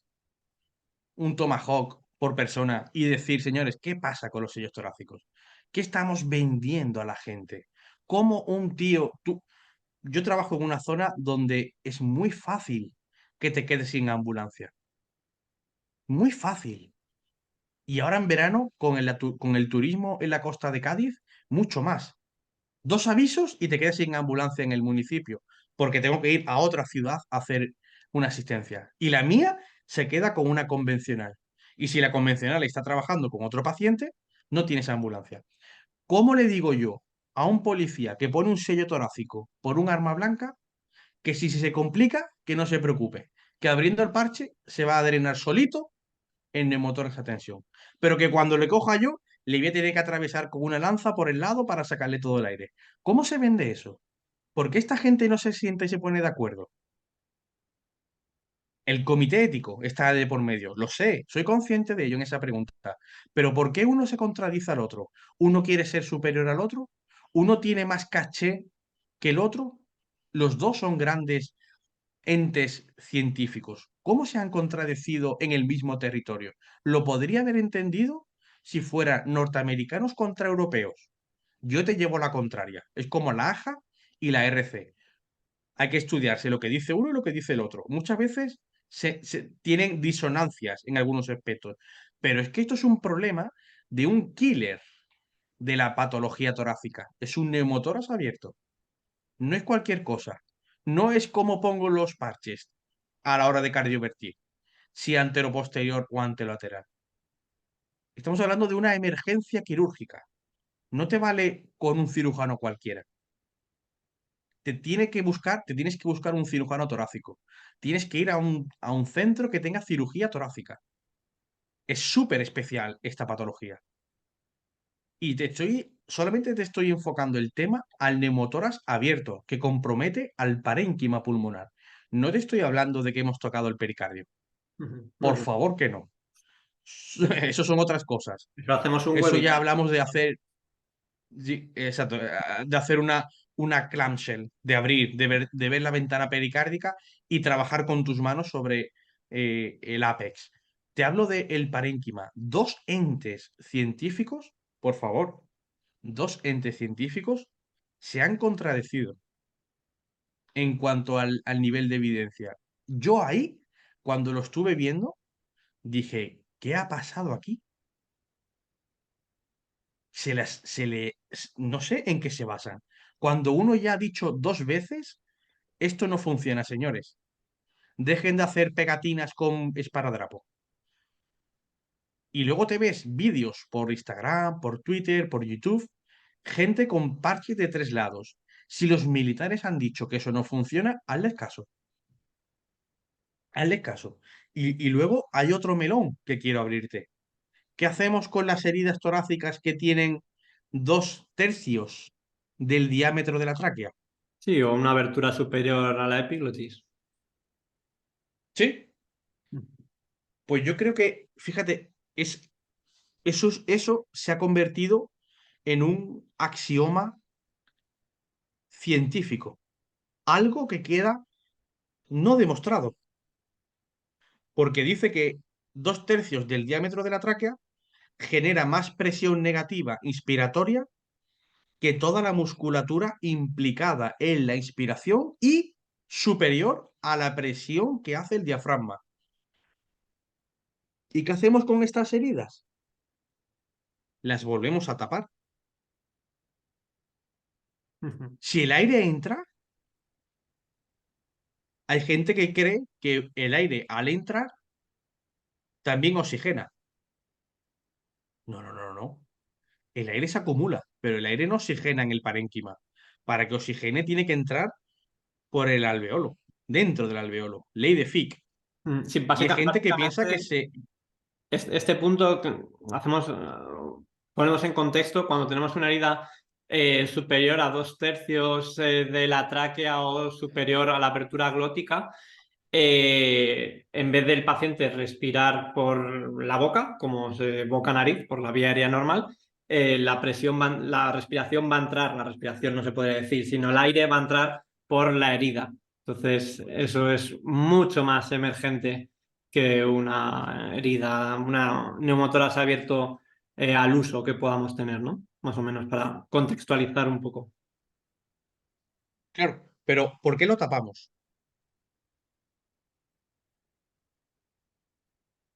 un Tomahawk por persona y decir, señores, ¿qué pasa con los sellos torácicos? ¿Qué estamos vendiendo a la gente? ¿Cómo un tío, yo trabajo en una zona donde es muy fácil que te quedes sin ambulancia? Muy fácil. Y ahora en verano, con el turismo en la costa de Cádiz, mucho más. Dos avisos y te quedas sin ambulancia en el municipio, porque tengo que ir a otra ciudad a hacer una asistencia. Y la mía se queda con una convencional. Y si la convencional está trabajando con otro paciente, no tienes ambulancia. ¿Cómo le digo yo a un policía que pone un sello torácico por un arma blanca que si se complica, que no se preocupe, que abriendo el parche se va a drenar solito en neumotórax esa tensión, pero que cuando le coja yo, le voy a tener que atravesar con una lanza por el lado para sacarle todo el aire? ¿Cómo se vende eso? ¿Por qué esta gente no se siente y se pone de acuerdo? El comité ético está de por medio, lo sé, soy consciente de ello en esa pregunta, pero ¿por qué uno se contradice al otro? ¿Uno quiere ser superior al otro? ¿Uno tiene más caché que el otro? Los dos son grandes entes científicos. ¿Cómo se han contradecido en el mismo territorio? Lo podría haber entendido si fueran norteamericanos contra europeos. Yo te llevo la contraria. Es como la AJA y la RC. Hay que estudiarse lo que dice uno y lo que dice el otro. Muchas veces tienen disonancias en algunos aspectos, pero es que esto es un problema de un killer de la patología torácica. Es un neumotórax abierto. No es cualquier cosa. No es como pongo los parches a la hora de cardiovertir, si antero-posterior o antelateral. Estamos hablando de una emergencia quirúrgica. No te vale con un cirujano cualquiera. Te tienes que buscar un cirujano torácico. Tienes que ir a un centro que tenga cirugía torácica. Es súper especial esta patología. Y solamente te estoy enfocando el tema al neumotórax abierto, que compromete al parénquima pulmonar. No te estoy hablando de que hemos tocado el pericardio. Por Bueno, favor que no. Eso son otras cosas. pero hacemos un Eso ya webinar. hablamos de hacer, sí, exacto, de hacer una clamshell, de abrir, de ver la ventana pericárdica y trabajar con tus manos sobre el ápex. Te hablo del parénquima. Dos entes científicos, por favor, dos entes científicos se han contradecido en cuanto al nivel de evidencia. Yo ahí, cuando lo estuve viendo, dije, ¿qué ha pasado aquí? No sé en qué se basan. Cuando uno ya ha dicho dos veces, esto no funciona, señores. Dejen de hacer pegatinas con esparadrapo. Y luego te ves vídeos por Instagram, por Twitter, por YouTube, gente con parches de 3 lados. Si los militares han dicho que eso no funciona, hazles caso. Hazles caso. Y luego hay otro melón que quiero abrirte. ¿Qué hacemos con las heridas torácicas que tienen 2/3 del diámetro de la tráquea? Sí, o una abertura superior a la epiglotis. Sí. Pues yo creo que, fíjate, eso se ha convertido en un axioma científico, algo que queda no demostrado, porque dice que 2/3 del diámetro de la tráquea genera más presión negativa inspiratoria que toda la musculatura implicada en la inspiración y superior a la presión que hace el diafragma. ¿Y qué hacemos con estas heridas? Las volvemos a tapar. Si el aire entra, hay gente que cree que el aire al entrar también oxigena. No, no, no, no. El aire se acumula, pero el aire no oxigena en el parénquima. Para que oxigene tiene que entrar por el alveolo, dentro del alveolo. Ley de Fick. Sí, Y hay gente que piensa que básicamente se... este punto que hacemos, ponemos en contexto cuando tenemos una herida superior a 2/3 de la tráquea o superior a la apertura glótica. En vez del paciente respirar por la boca, como boca-nariz, por la vía aérea normal, la respiración va a entrar, la respiración no se puede decir, sino el aire va a entrar por la herida. Entonces, eso es mucho más emergente que una herida, una neumotórax abierto al uso que podamos tener, ¿no? Más o menos para contextualizar un poco. Claro, pero ¿por qué lo tapamos?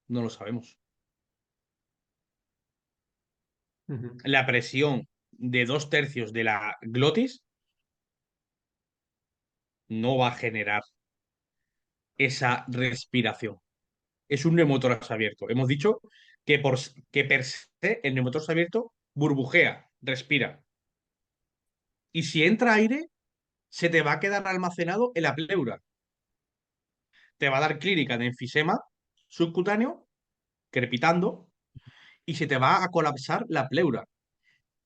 No lo sabemos. Ujú. La presión de 2/3 de la glotis no va a generar esa respiración. Es un neumotórax abierto. Hemos dicho que per se el neumotórax abierto burbujea, respira. Y si entra aire, se te va a quedar almacenado en la pleura. Te va a dar clínica de enfisema subcutáneo, crepitando, y se te va a colapsar la pleura.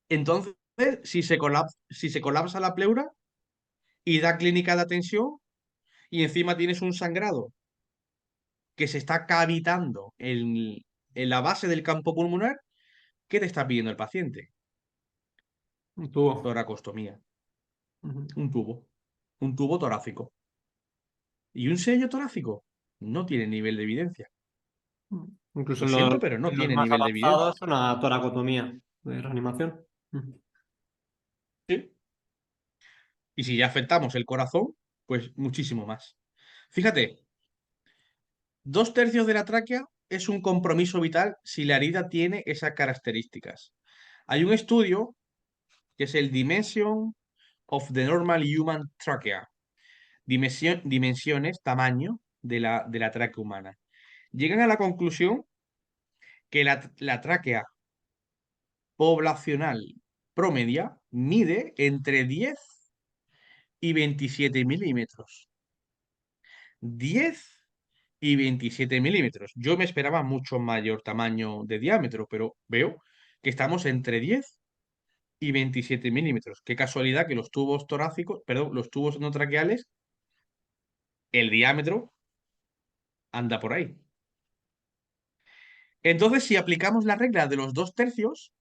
Entonces, si se colapsa la pleura y da clínica de atención, y encima tienes un sangrado que se está cavitando en la base del campo pulmonar, ¿qué te está pidiendo el paciente? Un tubo. Toracostomía, Ujú. un tubo torácico. ¿Y un sello torácico? No tiene nivel de evidencia. Incluso Lo siento, pero no en los tiene más nivel de evidencia. avanzados, una toracotomía de reanimación. Ujú. ¿Sí? Y si ya afectamos el corazón, pues muchísimo más. Fíjate, 2/3 de la tráquea es un compromiso vital si la herida tiene esas características. Hay un estudio que es el Dimension of the Normal Human Trachea. Dimensiones, tamaño de la tráquea humana. Llegan a la conclusión que la tráquea poblacional promedia mide entre 10 y 27 milímetros. 10 y 27 milímetros. Yo me esperaba mucho mayor tamaño de diámetro, pero veo que estamos entre 10 y 27 milímetros. Qué casualidad que los tubos torácicos, perdón, los tubos no traqueales, el diámetro anda por ahí. Entonces, si aplicamos la regla de los 2/3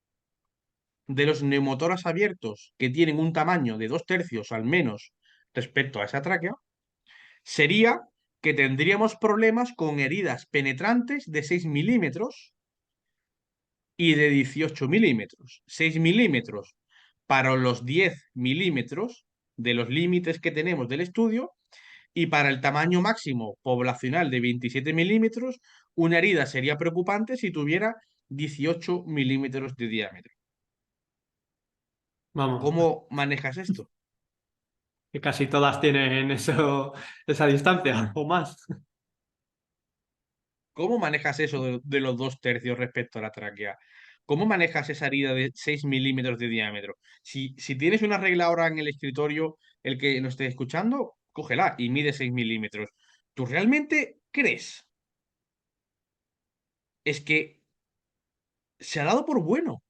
de los neumotoras abiertos que tienen un tamaño de 2/3 al menos respecto a esa tráquea, sería que tendríamos problemas con heridas penetrantes de 6 milímetros y de 18 milímetros. 6 milímetros para los 10 milímetros de los límites que tenemos del estudio y para el tamaño máximo poblacional de 27 milímetros, una herida sería preocupante si tuviera 18 milímetros de diámetro. Vamos, ¿Cómo manejas esto? que casi todas tienen esa distancia o más. ¿Cómo manejas eso de los 2/3 respecto a la tráquea? ¿Cómo manejas esa herida de 6 milímetros de diámetro? Si tienes una regla ahora en el escritorio, el que nos esté escuchando, cógela y mide 6 milímetros. ¿Tú realmente crees? Es que se ha dado por bueno,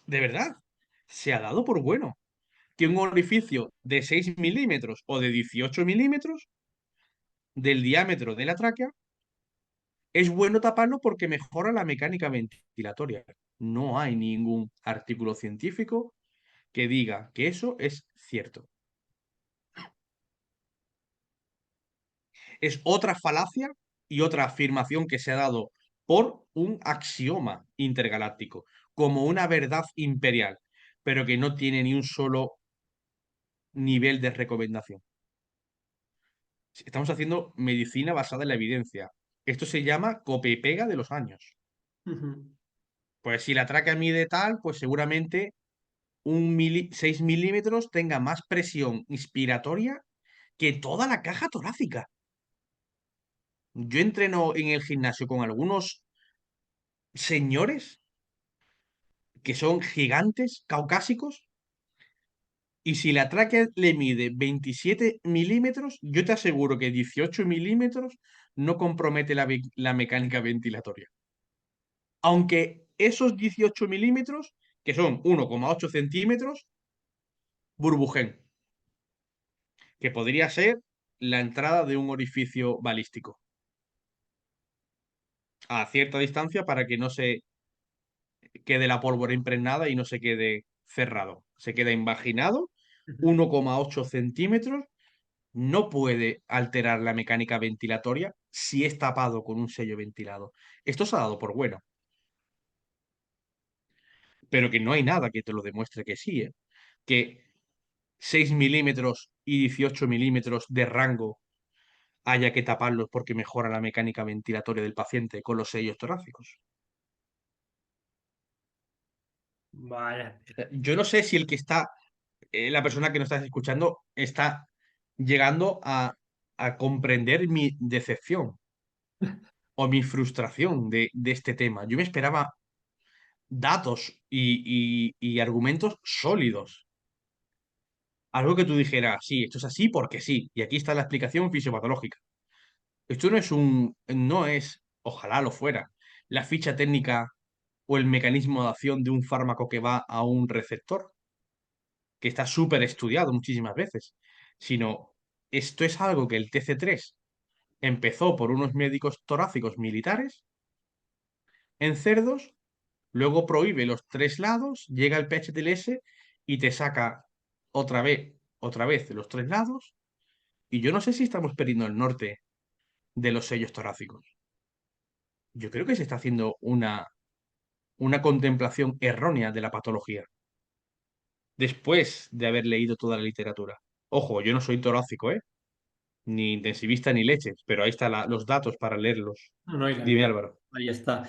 de verdad, se ha dado por bueno que un orificio de 6 milímetros o de 18 milímetros del diámetro de la tráquea es bueno taparlo porque mejora la mecánica ventilatoria. No hay ningún artículo científico que diga que eso es cierto. Es otra falacia y otra afirmación que se ha dado por un axioma intergaláctico, como una verdad imperial, pero que no tiene ni un solo nivel de recomendación. Estamos haciendo medicina basada en la evidencia. Esto se llama copia y pega de los años. Pues si la tráquea mide tal, pues seguramente 6 milímetros tenga más presión inspiratoria que toda la caja torácica. Yo entreno en el gimnasio con algunos señores que son gigantes caucásicos y si la tráquea le mide 27 milímetros, yo te aseguro que 18 milímetros no compromete la mecánica ventilatoria. Aunque esos 18 milímetros, que son 1,8 centímetros, burbujen, que podría ser la entrada de un orificio balístico a cierta distancia para que no se quede la pólvora impregnada y no se quede cerrado. Se queda invaginado, 1,8 centímetros, no puede alterar la mecánica ventilatoria si es tapado con un sello ventilado. Esto se ha dado por bueno, pero que no hay nada que te lo demuestre que sí, ¿eh? Que 6 milímetros y 18 milímetros de rango haya que taparlos porque mejora la mecánica ventilatoria del paciente con los sellos torácicos. Vaya. Yo no sé si el que está, la persona que nos está escuchando, está llegando a comprender mi decepción o mi frustración de este tema. Yo me esperaba datos y argumentos sólidos. Algo que tú dijeras, sí, esto es así porque sí. Y aquí está la explicación fisiopatológica. Esto no es, ojalá lo fuera, la ficha técnica o el mecanismo de acción de un fármaco que va a un receptor, que está súper estudiado muchísimas veces, sino esto es algo que el TC3 empezó por unos médicos torácicos militares en cerdos, luego prohíbe los tres lados, llega el PHTLS y te saca otra vez los tres lados, y yo no sé si estamos perdiendo el norte de los sellos torácicos. Yo creo que se está haciendo una contemplación errónea de la patología, después de haber leído toda la literatura. Ojo, yo no soy torácico, ¿eh? Ni intensivista ni leches, pero ahí están los datos para leerlos. No, no, y la Dime, evidencia, Álvaro. ahí está.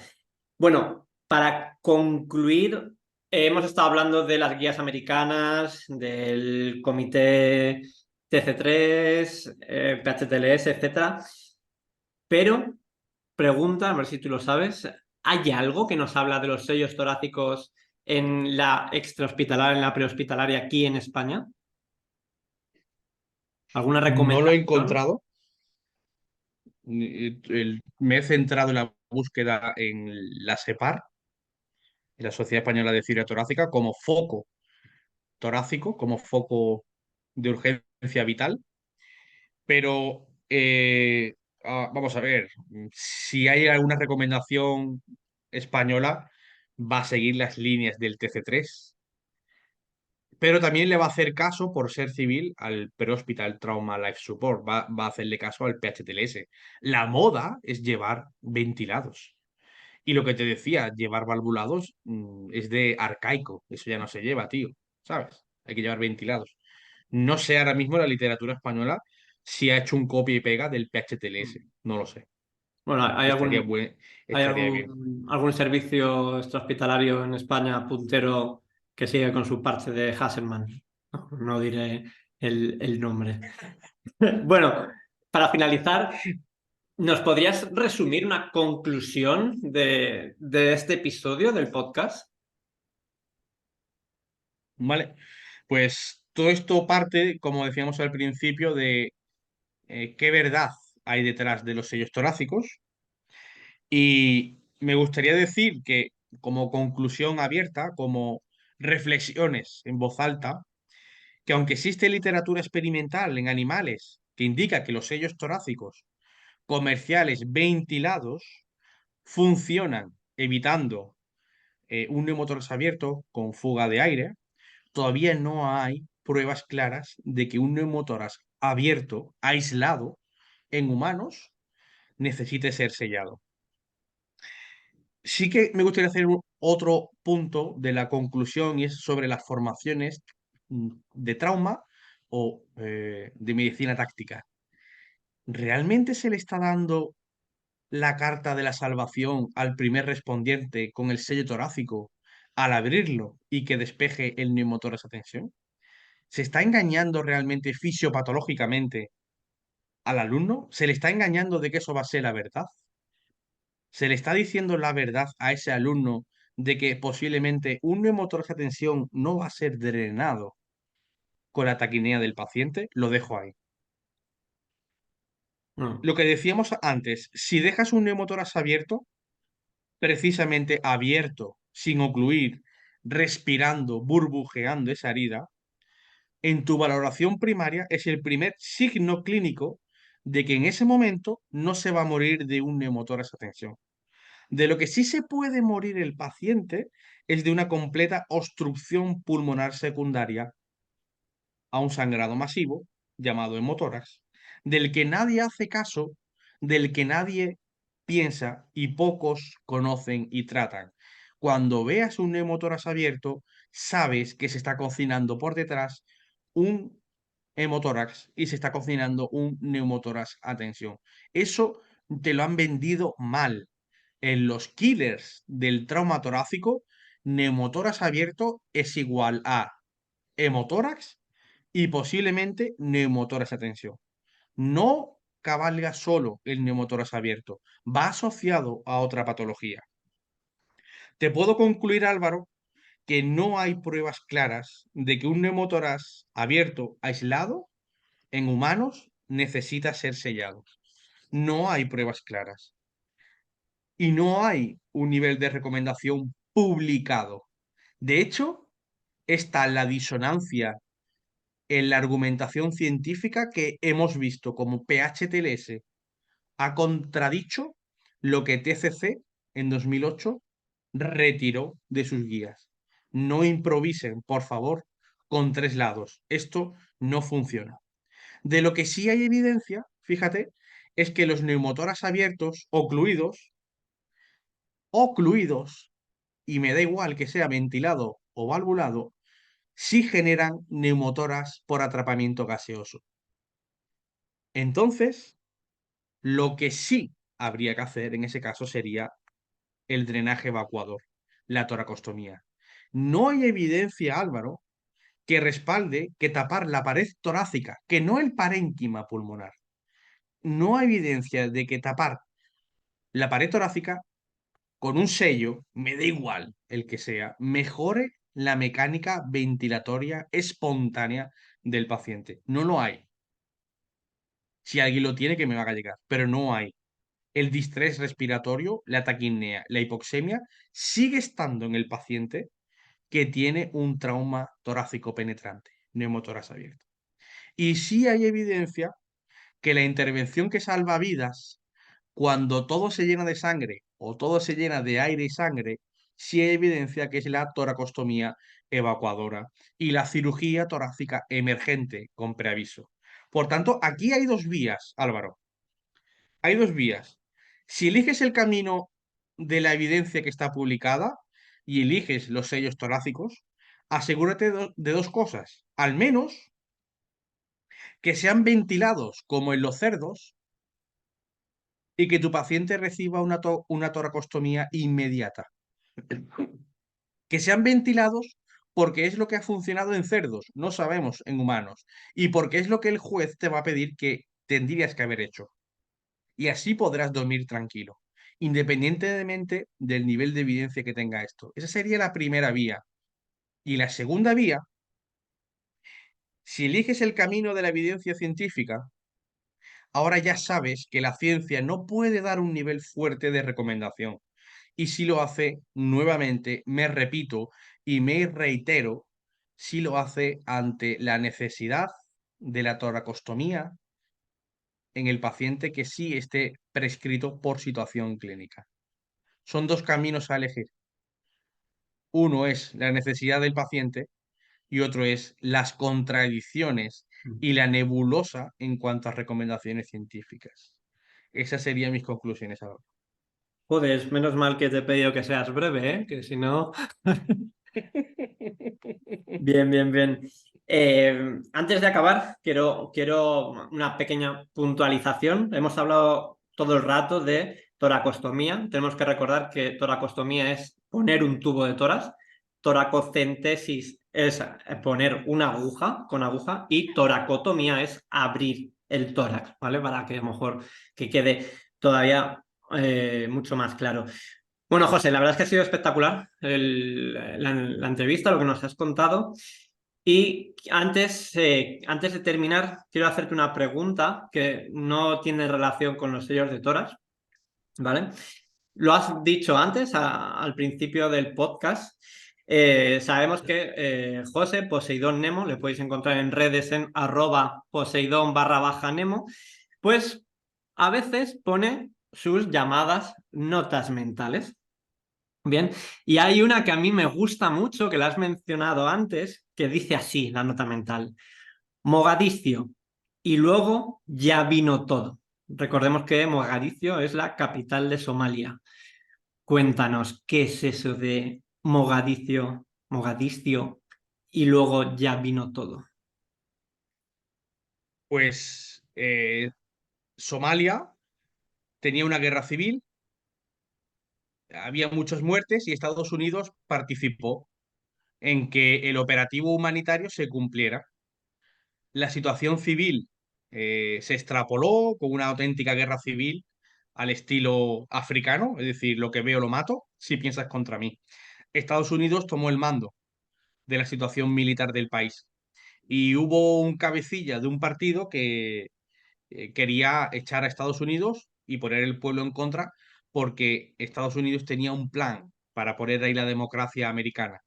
Bueno, para concluir, hemos estado hablando de las guías americanas, del comité TC3, PHTLS, etcétera. Pero, pregunta, a ver si tú lo sabes, ¿hay algo que nos habla de los sellos torácicos en la extrahospitalaria, en la prehospitalaria aquí en España? ¿Alguna No lo he recomendación? encontrado. Me he centrado en la búsqueda en la SEPAR, en la Sociedad Española de Cirugía Torácica, como foco torácico, como foco de urgencia vital. Pero vamos a ver, si hay alguna recomendación española, va a seguir las líneas del TC3, pero también le va a hacer caso, por ser civil, al Pre-Hospital Trauma Life Support, va a hacerle caso al PHTLS. La moda es llevar ventilados. Y lo que te decía, llevar valvulados es de arcaico, eso ya no se lleva, tío, ¿sabes? Hay que llevar ventilados. No sé ahora mismo la literatura española si ha hecho un copia y pega del PHTLS, no lo sé. Bueno, Estaría buen, hay estaría bien. algún servicio extrahospitalario en España puntero que sigue con su parche de Hasselmann? No, no diré el nombre. Bueno, para finalizar, ¿Nos podrías resumir una conclusión de este episodio del podcast? ¿Vale? Pues todo esto parte, como decíamos al principio, de qué verdad hay detrás de los sellos torácicos. Y me gustaría decir que como conclusión abierta, como reflexiones en voz alta, que aunque existe literatura experimental en animales que indica que los sellos torácicos comerciales ventilados funcionan evitando un neumotórax abierto con fuga de aire, todavía no hay pruebas claras de que un neumotórax abierto, aislado, en humanos, necesite ser sellado. Sí que me gustaría hacer otro punto de la conclusión y es sobre las formaciones de trauma o de medicina táctica. ¿Realmente se le está dando la carta de la salvación al primer respondiente con el sello torácico al abrirlo y que despeje el neumotórax a tensión? ¿Se está engañando realmente fisiopatológicamente al alumno? ¿Se le está engañando de que eso va a ser la verdad? ¿Se le está diciendo la verdad a ese alumno de que posiblemente un neumotórax a tensión no va a ser drenado con la taquinea del paciente? Lo dejo ahí. Mm. Lo que decíamos antes, si dejas un neumotórax abierto, precisamente abierto, sin ocluir, respirando, burbujeando esa herida, en tu valoración primaria es el primer signo clínico de que en ese momento no se va a morir de un neumotórax a tensión. De lo que sí se puede morir el paciente es de una completa obstrucción pulmonar secundaria a un sangrado masivo llamado hemotórax, del que nadie hace caso, del que nadie piensa y pocos conocen y tratan. Cuando veas un hemotórax abierto, sabes que se está cocinando por detrás un hemotórax y se está cocinando un neumotórax a tensión. Eso te lo han vendido mal. En los killers del trauma torácico, neumotórax abierto es igual a hemotórax y posiblemente neumotórax a tensión. No cabalga solo el neumotórax abierto, va asociado a otra patología. Te puedo concluir, Álvaro, que no hay pruebas claras de que un neumotórax abierto aislado en humanos necesita ser sellado. No hay pruebas claras y no hay un nivel de recomendación publicado. De hecho, está la disonancia en la argumentación científica que hemos visto como PHTLS ha contradicho lo que TCC en 2008 retiró de sus guías. No improvisen, por favor, con tres lados. Esto no funciona. De lo que sí hay evidencia, fíjate, es que los neumotoras abiertos ocluidos, y me da igual que sea ventilado o valvulado, sí generan neumotoras por atrapamiento gaseoso. Entonces, lo que sí habría que hacer en ese caso sería el drenaje evacuador, la toracostomía. No hay evidencia, Álvaro, que respalde que tapar la pared torácica, que no el parénquima pulmonar, no hay evidencia de que tapar la pared torácica con un sello, me da igual el que sea, mejore la mecánica ventilatoria espontánea del paciente. No lo hay. Si alguien lo tiene, que me haga llegar, pero no hay. El distrés respiratorio, la taquipnea, la hipoxemia, sigue estando en el paciente que tiene un trauma torácico penetrante, neumotórax abierto. Y sí hay evidencia que la intervención que salva vidas, cuando todo se llena de sangre o todo se llena de aire y sangre, sí hay evidencia que es la toracostomía evacuadora y la cirugía torácica emergente con preaviso. Por tanto, aquí hay dos vías, Álvaro. Hay dos vías. Si eliges el camino de la evidencia que está publicada y eliges los sellos torácicos, asegúrate de dos cosas. Al menos que sean ventilados como en los cerdos y que tu paciente reciba una toracostomía inmediata. Que sean ventilados porque es lo que ha funcionado en cerdos, no sabemos en humanos, y porque es lo que el juez te va a pedir que tendrías que haber hecho. y así podrás dormir tranquilo, independientemente del nivel de evidencia que tenga esto. Esa sería la primera vía. Y la segunda vía, si eliges el camino de la evidencia científica, ahora ya sabes que la ciencia no puede dar un nivel fuerte de recomendación. Y si lo hace, nuevamente, me repito y me reitero, si lo hace ante la necesidad de la toracostomía en el paciente que sí esté prescrito por situación clínica. Son dos caminos a elegir. Uno es la necesidad del paciente y otro es las contradicciones Mm. y la nebulosa en cuanto a recomendaciones científicas. Esas serían mis conclusiones ahora. Joder, menos mal que te he pedido que seas breve, ¿eh? Que si no... Bien, bien, bien. Antes de acabar, quiero una pequeña puntualización. Hemos hablado todo el rato de toracostomía. Tenemos que recordar que toracostomía es poner un tubo de tórax. Toracocentesis es poner una aguja con aguja y toracotomía es abrir el tórax, ¿vale? Para que a lo mejor que quede todavía mucho más claro. Bueno, José, la verdad es que ha sido espectacular la entrevista, lo que nos has contado. Y antes de terminar, quiero hacerte una pregunta que no tiene relación con los sellos de toras, ¿vale? Lo has dicho antes, al principio del podcast. Sabemos que José, Poseidón Nemo, le podéis encontrar en redes en @Poseidón_Nemo, pues a veces pone sus llamadas notas mentales. Bien, y hay una que a mí me gusta mucho, que la has mencionado antes, que dice así, la nota mental: Mogadiscio, y luego ya vino todo. Recordemos que Mogadiscio es la capital de Somalia. Cuéntanos, ¿qué es eso de Mogadiscio, y luego ya vino todo? Pues Somalia tenía una guerra civil, había muchas muertes y Estados Unidos participó en que el operativo humanitario se cumpliera. La situación civil se extrapoló con una auténtica guerra civil al estilo africano, es decir, lo que veo lo mato si piensas contra mí. Estados Unidos tomó el mando de la situación militar del país y hubo un cabecilla de un partido que quería echar a Estados Unidos y poner el pueblo en contra porque Estados Unidos tenía un plan para poner ahí la democracia americana.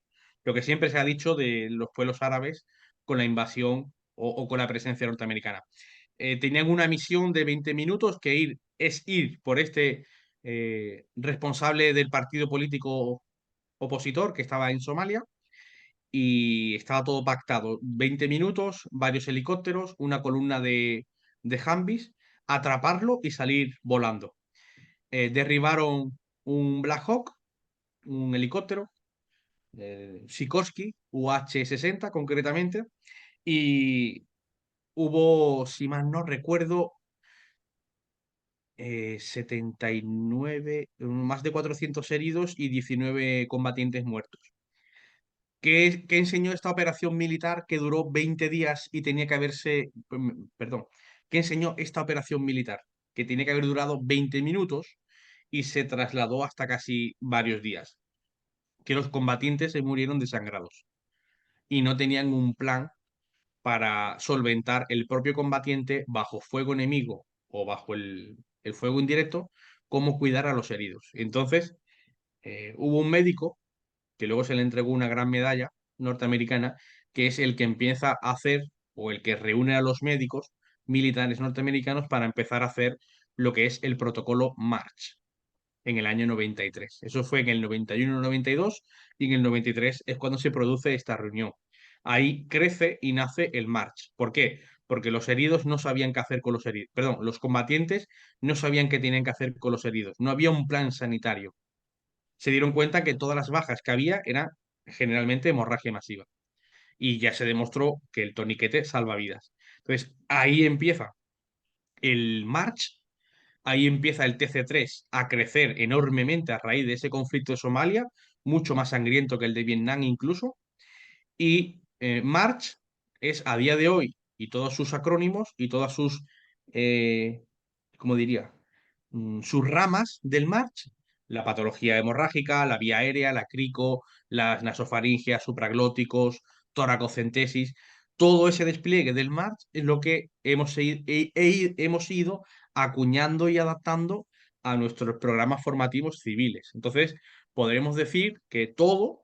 Lo que siempre se ha dicho de los pueblos árabes con la invasión o con la presencia norteamericana. Tenían una misión de 20 minutos que es ir por este responsable del partido político opositor que estaba en Somalia y estaba todo pactado. 20 minutos, varios helicópteros, una columna de Humvees, atraparlo y salir volando. Derribaron un Black Hawk, un helicóptero, Sikorsky UH-60 concretamente, y hubo, si mal no recuerdo, 79, más de 400 heridos y 19 combatientes muertos. ¿Qué enseñó esta operación militar que duró 20 días y tenía que haberse, perdón, qué enseñó esta operación militar que tiene que haber durado 20 minutos y se trasladó hasta casi varios días? Que los combatientes se murieron desangrados y no tenían un plan para solventar el propio combatiente bajo fuego enemigo o bajo el fuego indirecto, cómo cuidar a los heridos. Entonces, hubo un médico que luego se le entregó una gran medalla norteamericana, que es el que empieza a hacer o el que reúne a los médicos militares norteamericanos para empezar a hacer lo que es el protocolo March en el año 93. Eso fue en el 91, 92 y en el 93 es cuando se produce esta reunión. Ahí crece y nace el March. ¿Por qué? Porque los heridos no sabían qué hacer con los heridos. Perdón, los combatientes no sabían qué tenían que hacer con los heridos. No había un plan sanitario. Se dieron cuenta que todas las bajas que había eran generalmente hemorragia masiva. Y ya se demostró que el toniquete salva vidas. Entonces, ahí empieza el March, ahí empieza el TC3 a crecer enormemente a raíz de ese conflicto de Somalia, mucho más sangriento que el de Vietnam incluso. Y March es a día de hoy, y todos sus acrónimos y todas sus, ¿cómo diría? sus ramas del MARCH, la patología hemorrágica, la vía aérea, la crico, las nasofaringeas, supraglóticos, toracocentesis, todo ese despliegue del MARCH es lo que hemos ido acuñando y adaptando a nuestros programas formativos civiles. Entonces, podremos decir que toda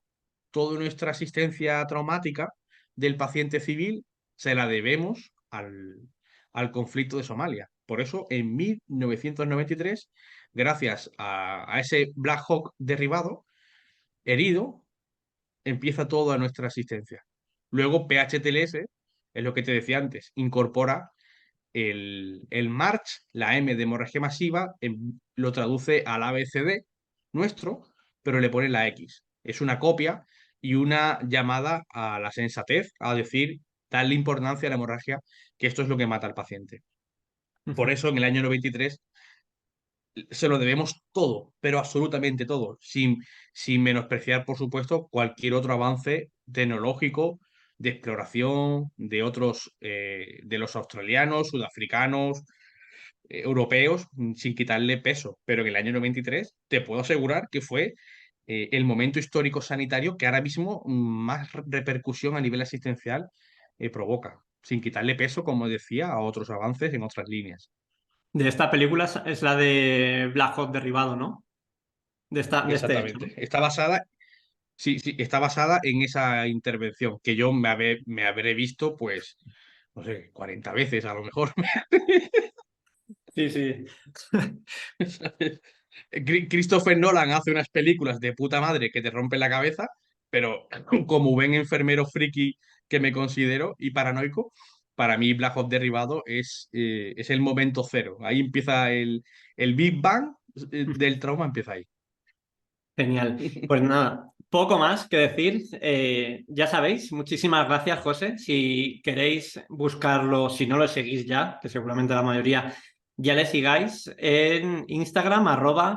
nuestra asistencia traumática del paciente civil se la debemos al conflicto de Somalia. Por eso, en 1993, gracias a ese Black Hawk derribado, herido, empieza toda nuestra asistencia. Luego, PHTLS, es lo que te decía antes, incorpora el MARCH, la M de hemorragia masiva, lo traduce al ABCD nuestro, pero le pone la X. Es una copia y una llamada a la sensatez, a decir, darle importancia a la hemorragia, que esto es lo que mata al paciente. Por eso en el año 93 se lo debemos todo, pero absolutamente todo, sin menospreciar, por supuesto, cualquier otro avance tecnológico de exploración de otros, de los australianos, sudafricanos, europeos, sin quitarle peso. Pero en el año 93 te puedo asegurar que fue el momento histórico sanitario que ahora mismo más repercusión a nivel asistencial provoca, sin quitarle peso, como decía, a otros avances en otras líneas. De esta película es la de Black Hawk derribado, ¿no? De este hecho, ¿no? Exactamente. Está basada, sí, sí, está basada en esa intervención, que yo me habré visto, pues, no sé, 40 veces a lo mejor. Sí, sí. Christopher Nolan hace unas películas de puta madre que te rompen la cabeza, pero como buen enfermero friki que me considero y paranoico, para mí Black Hawk Derribado es el momento cero. Ahí empieza el Big Bang del trauma, empieza ahí. Genial. Pues nada, poco más que decir. Ya sabéis, muchísimas gracias, José. Si queréis buscarlo, si no lo seguís ya, que seguramente la mayoría ya le sigáis, en Instagram,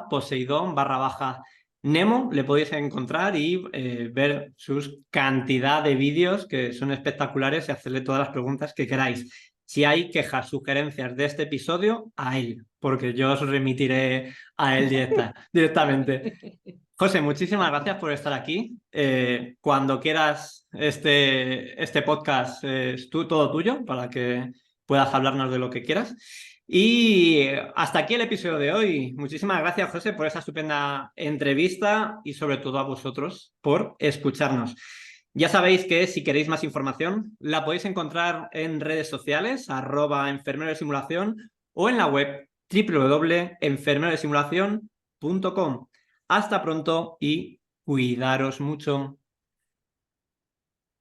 @Poseidón_Nemo, le podéis encontrar y ver sus cantidad de vídeos que son espectaculares y hacerle todas las preguntas que queráis. Si hay quejas, sugerencias de este episodio, a él, porque yo os remitiré a él directamente. José, muchísimas gracias por estar aquí. Cuando quieras, este podcast es todo tuyo para que puedas hablarnos de lo que quieras. Y hasta aquí el episodio de hoy. Muchísimas gracias, José, por esa estupenda entrevista y sobre todo a vosotros por escucharnos. Ya sabéis que si queréis más información, la podéis encontrar en redes sociales, @enfermero de simulación, o en la web www.enfermerodesimulación.com. Hasta pronto y cuidaros mucho.